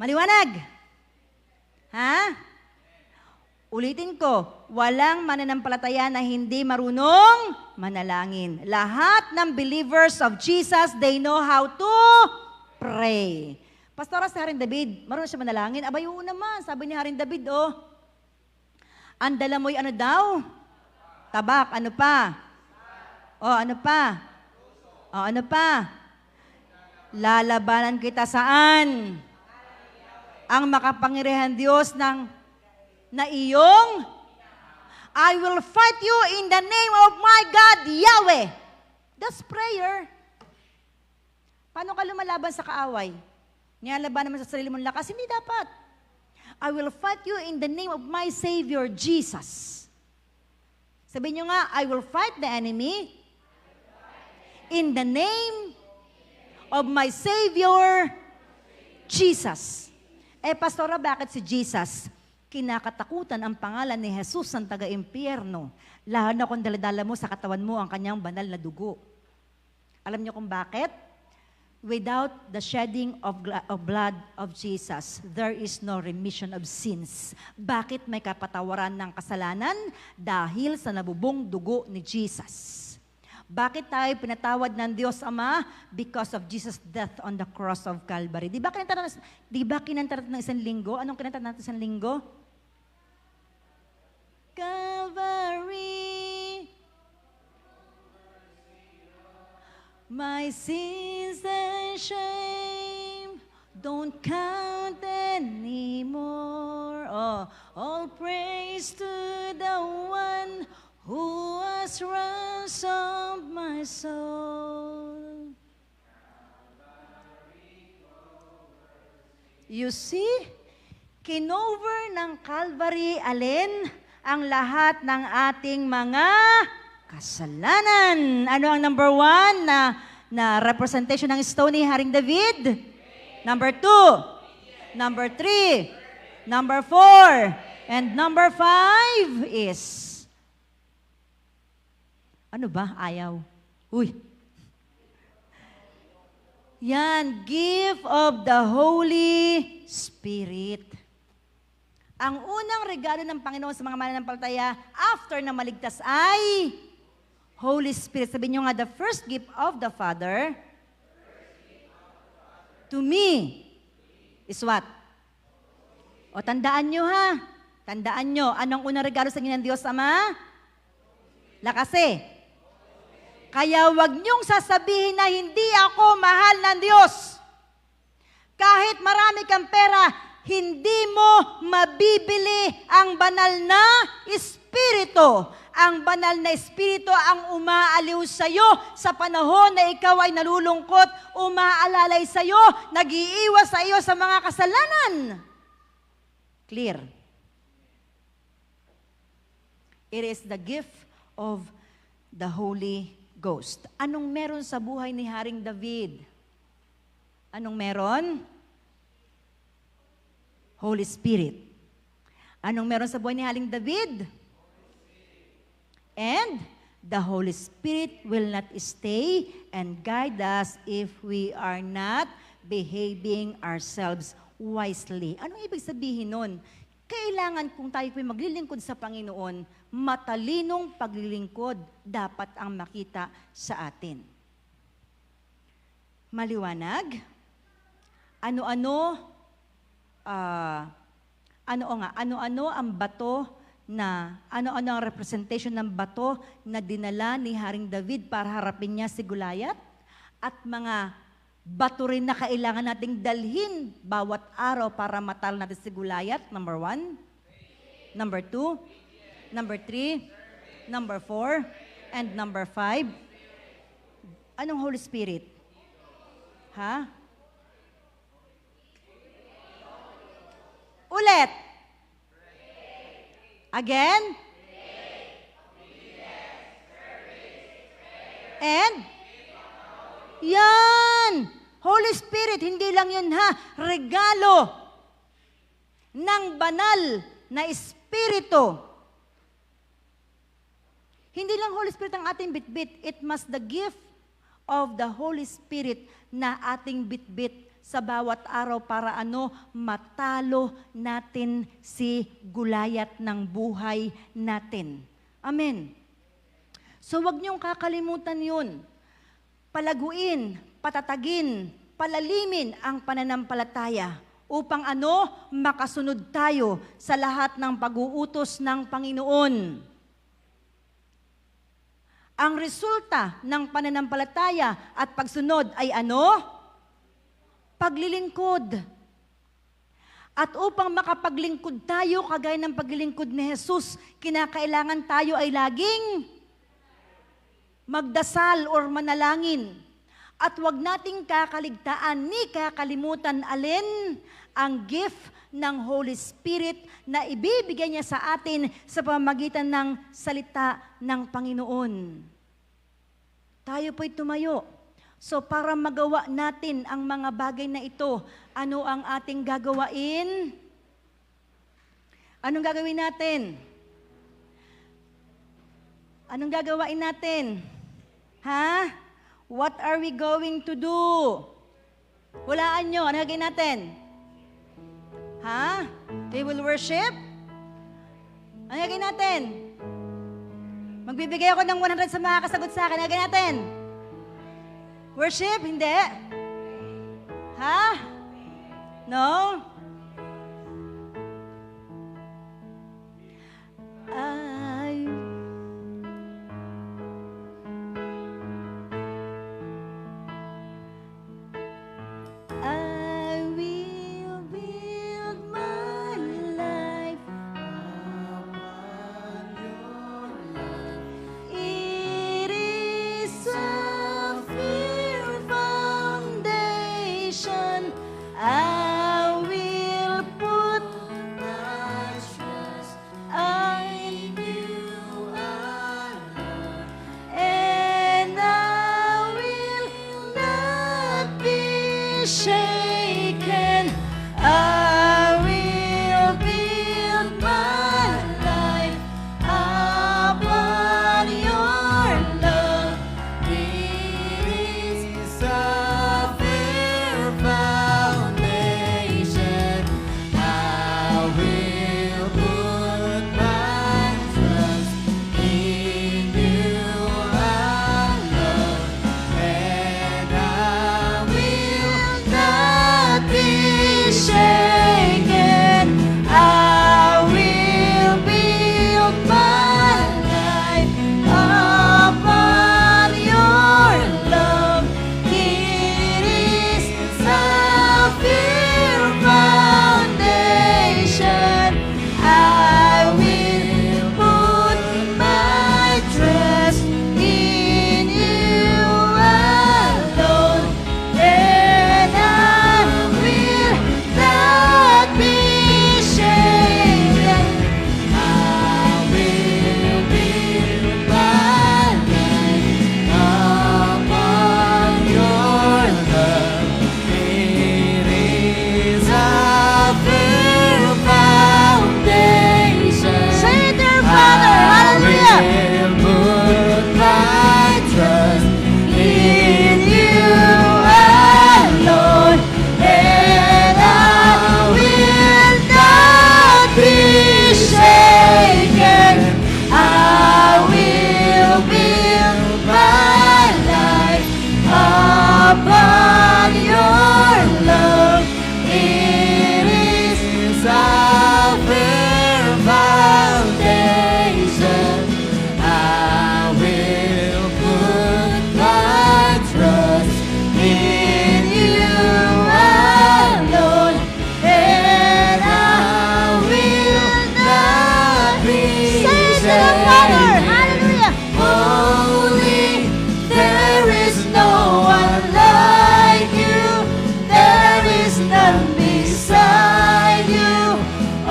Maliwanag? Ha? Ulitin ko, walang mananampalataya na hindi marunong manalangin. Lahat ng believers of Jesus, they know how to pray. Pastora si Haring David, marunong siya manalangin? Abay, oo naman, sabi ni Haring David, oh. Ang dala mo'y ano daw? Tabak, ano pa? Oh, ano pa? Oh, ano pa? Lalabanan kita saan? Ang makapangyarihan Diyos na iyong I will fight you in the name of my God, Yahweh. That's prayer. Paano ka lumalaban sa kaaway? Nilalaban naman sa sarili mong lakas? Hindi dapat. I will fight you in the name of my Savior, Jesus. Sabihin nyo nga, I will fight the enemy in the name of my Savior, Jesus. Pastora, bakit si Jesus? Kinakatakutan ang pangalan ni Jesus ang taga-impyerno. Lalo na kung daladala mo sa katawan mo ang kanyang banal na dugo. Alam niyo kung bakit? Without the shedding of blood of Jesus, there is no remission of sins. Bakit may kapatawaran ng kasalanan? Dahil sa nabubong dugo ni Jesus. Bakit tayo pinatawad ng Diyos Ama? Because of Jesus' death on the cross of Calvary. Di ba kinanta natin ng isang linggo? Anong kinanta natin isang linggo? Calvary, my sins and shame don't count anymore. Oh, all praise to the one who has ransomed my soul. You see, kinover ng Calvary, alin? Ang lahat ng ating mga kasalanan. Ano ang number 1 na representation ng stone ni Haring David? Number 2. Number 3. Number 4. And number 5 is, ano ba? Ayaw. Uy. Yan, gift of the Holy Spirit. Ang unang regalo ng Panginoon sa mga mananampalataya after na maligtas ay Holy Spirit. Sabihin nyo nga, the first gift of the Father to me is what? O tandaan nyo ha. Tandaan nyo, anong unang regalo sa inyo ng Diyos Ama? Lakase. Kaya wag niyong sasabihin na hindi ako mahal ng Diyos. Kahit marami kang pera, hindi mo mabibili ang banal na Espiritu. Ang banal na Espiritu ang umaaliw sa iyo sa panahon na ikaw ay nalulungkot, umaalalay sa iyo, nag-iiwas sa iyo sa mga kasalanan. Clear. It is the gift of the Holy Ghost. Anong meron sa buhay ni Haring David? Anong meron? Holy Spirit. Anong meron sa buhay ni Haring David? And the Holy Spirit will not stay and guide us if we are not behaving ourselves wisely. Anong ibig sabihin nun? Kailangan kung tayo po'y maglilingkod sa Panginoon, matalinong paglilingkod dapat ang makita sa atin. Maliwanag? Ano-ano ang bato na, ano-ano ang representation ng bato na dinala ni Haring David para harapin niya si Goliath? At mga bato rin na kailangan nating dalhin bawat araw para matalo natin si Goliath, number 1. Number 2. Number 3. Number 4. And number 5. Anong Holy Spirit? Ha? Ulit. Again? And? Yan! Holy Spirit, hindi lang yun ha. Regalo ng banal na Espiritu. Hindi lang Holy Spirit ang ating bitbit. It must the gift of the Holy Spirit na ating bitbit sa bawat araw para matalo natin si Goliath ng buhay natin. Amen. So wag niyong kakalimutan yun. Palaguin, patatagin, palalimin ang pananampalataya upang makasunod tayo sa lahat ng pag-uutos ng Panginoon. Ang resulta ng pananampalataya at pagsunod ay paglilingkod. At upang makapaglingkod tayo, kagaya ng paglilingkod ni Jesus, kinakailangan tayo ay laging magdasal or manalangin. At huwag nating kakaligtaan ni kakalimutan alin ang gift ng Holy Spirit na ibibigay niya sa atin sa pamamagitan ng salita ng Panginoon. Tayo po'y tumayo. So para magawa natin ang mga bagay na ito, ano ang ating gagawain? Anong gagawin natin? Anong gagawain natin? Ha? What are we going to do? Hulaan nyo. Ano gagawin natin? Ha? We will worship? Ano gagawin natin? Magbibigay ako ng 100 sa mga kasagot sa akin. Ano gagawin natin? Worship? Hindi. Ha? No? I will build my life upon your life. shaken. I will build my life upon your love. It is a firm foundation. I will put my trust in you alone, and I will not be shaken. I will build my life upon your love. It is a firm foundation. I will put my trust in you alone, and I will not be shaken. I will build my life upon your love. It is a firm foundation. Say it there, Father. Hallelujah. I will put my trust in you alone, and I will not be shaken. I will build my life upon your love. It is a firm foundation. I will put my trust in you alone, and I will not be shaken. Hallelujah. Holy, there is no one like you. There is none beside you.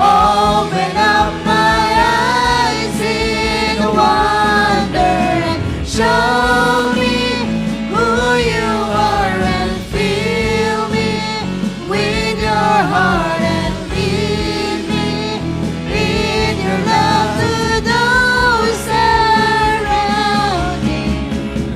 Open up my eyes in wonder and show me who you are, and fill me with your heart, and lead me in your love to those around me.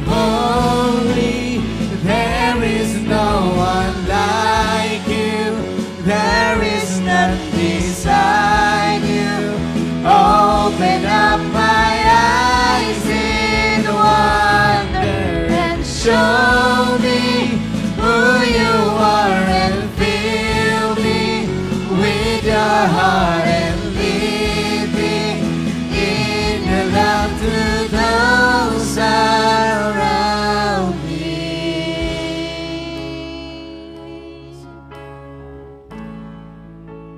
Holy, there is no one like you. There is none beside you. Open up my eyes in wonder and show me who you are, and fill me with your heart, and lead me in your love to those around me.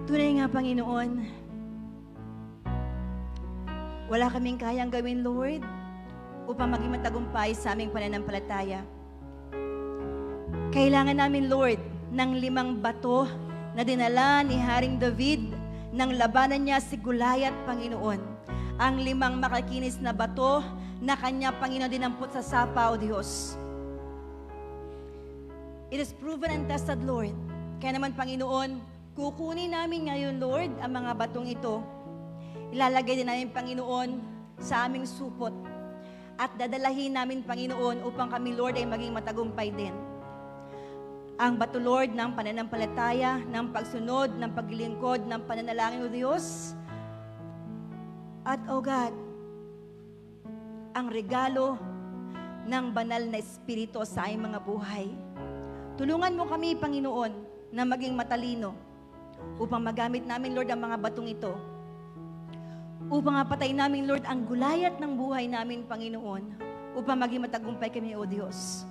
Tunay nga, Panginoon, wala kaming kayang gawin, Lord, upang maging matagumpay sa aming pananampalataya. Kailangan namin, Lord, ng 5 bato na dinala ni Haring David nang labanan niya si Goliath, Panginoon. Ang 5 makakinis na bato na kanya, Panginoon, dinampot sa sapa, O Diyos. It is proven and tested, Lord. Kaya naman, Panginoon, kukunin namin ngayon, Lord, ang mga batong ito. Ilalagay din namin, Panginoon, sa aming supot. At dadalahin namin, Panginoon, upang kami, Lord, ay maging matagumpay din. Ang bato, Lord, ng pananampalataya, ng pagsunod, ng paglilingkod, ng pananalangin, O Diyos. At, O God, ang regalo ng banal na Espiritu sa aming mga buhay. Tulungan mo kami, Panginoon, na maging matalino upang magamit namin, Lord, ang mga batong ito. Upang mapatay namin, Lord, ang Goliath ng buhay namin, Panginoon. Upang maging matagumpay kami, O Diyos.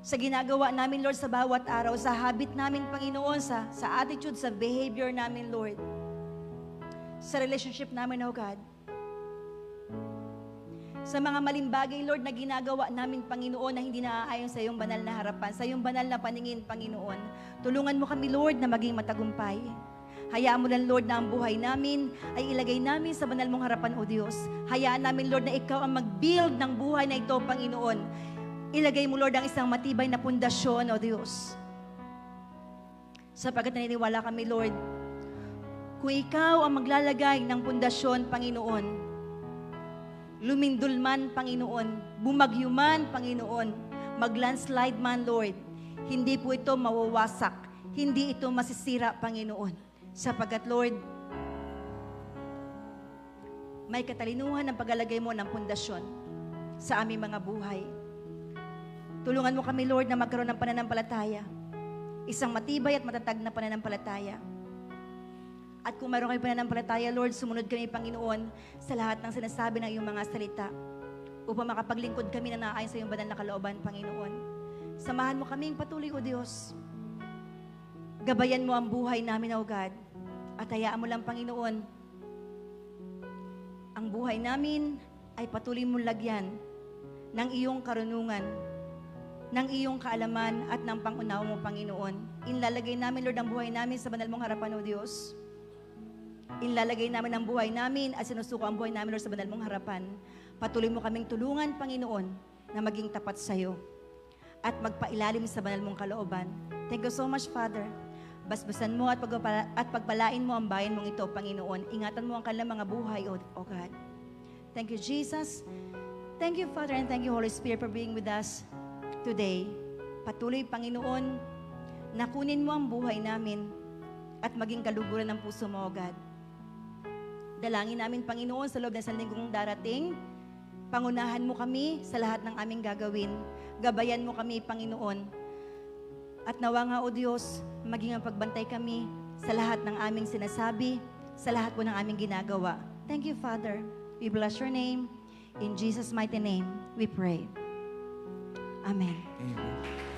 Sa ginagawa namin, Lord, sa bawat araw, sa habit namin, Panginoon, sa attitude, sa behavior namin, Lord. Sa relationship namin, O God. Sa mga maling bagay, Lord, na ginagawa namin, Panginoon, na hindi naaayon sa iyong banal na harapan, sa iyong banal na paningin, Panginoon. Tulungan mo kami, Lord, na maging matagumpay. Hayaan mo lang, Lord, na ang buhay namin ay ilagay namin sa banal mong harapan, O Diyos. Hayaan namin, Lord, na ikaw ang mag-build ng buhay na ito, Panginoon. Ilagay mo, Lord, ang isang matibay na pundasyon, O Diyos. Sapagkat naniniwala kami, Lord, kung ikaw ang maglalagay ng pundasyon, Panginoon, lumindol man, Panginoon, bumagyo man, Panginoon, maglandslide man, Lord, hindi po ito mawawasak, hindi ito masisira, Panginoon. Sapagkat, Lord, may katalinuhan ng paglalagay mo ng pundasyon sa aming mga buhay. Tulungan mo kami, Lord, na magkaroon ng pananampalataya. Isang matibay at matatag na pananampalataya. At kung mayroon kami pananampalataya, Lord, sumunod kami, Panginoon, sa lahat ng sinasabi ng iyong mga salita upang makapaglingkod kami na naayon sa iyong banal na kalooban, Panginoon. Samahan mo kaming patuloy, O Diyos. Gabayan mo ang buhay namin, O God. At hayaan mo lang, Panginoon, ang buhay namin ay patuloy mong lagyan ng iyong karunungan, ng iyong kaalaman at ng pangunawa mo, Panginoon. Inlalagay namin, Lord, ang buhay namin sa banal mong harapan, O Diyos. Inlalagay namin ang buhay namin at sinusuko ang buhay namin, Lord, sa banal mong harapan. Patuloy mo kaming tulungan, Panginoon, na maging tapat sa iyo at magpailalim sa banal mong kalooban. Thank you so much, Father. Basbasan mo at pagpalain mo ang bayan mong ito, Panginoon. Ingatan mo ang kanilang mga buhay, O God. Thank you, Jesus. Thank you, Father, and thank you, Holy Spirit, for being with us today. Patuloy, Panginoon, na kunin mo ang buhay namin at maging kaluguran ng puso mo, O God. Dalangin namin, Panginoon, sa loob ng isang linggong darating, pangunahan mo kami sa lahat ng aming gagawin. Gabayan mo kami, Panginoon. At nawa nga, O Diyos, maging ang pagbantay kami sa lahat ng aming sinasabi, sa lahat po ng aming ginagawa. Thank you, Father. We bless your name. In Jesus' mighty name, we pray. Amen. Amen.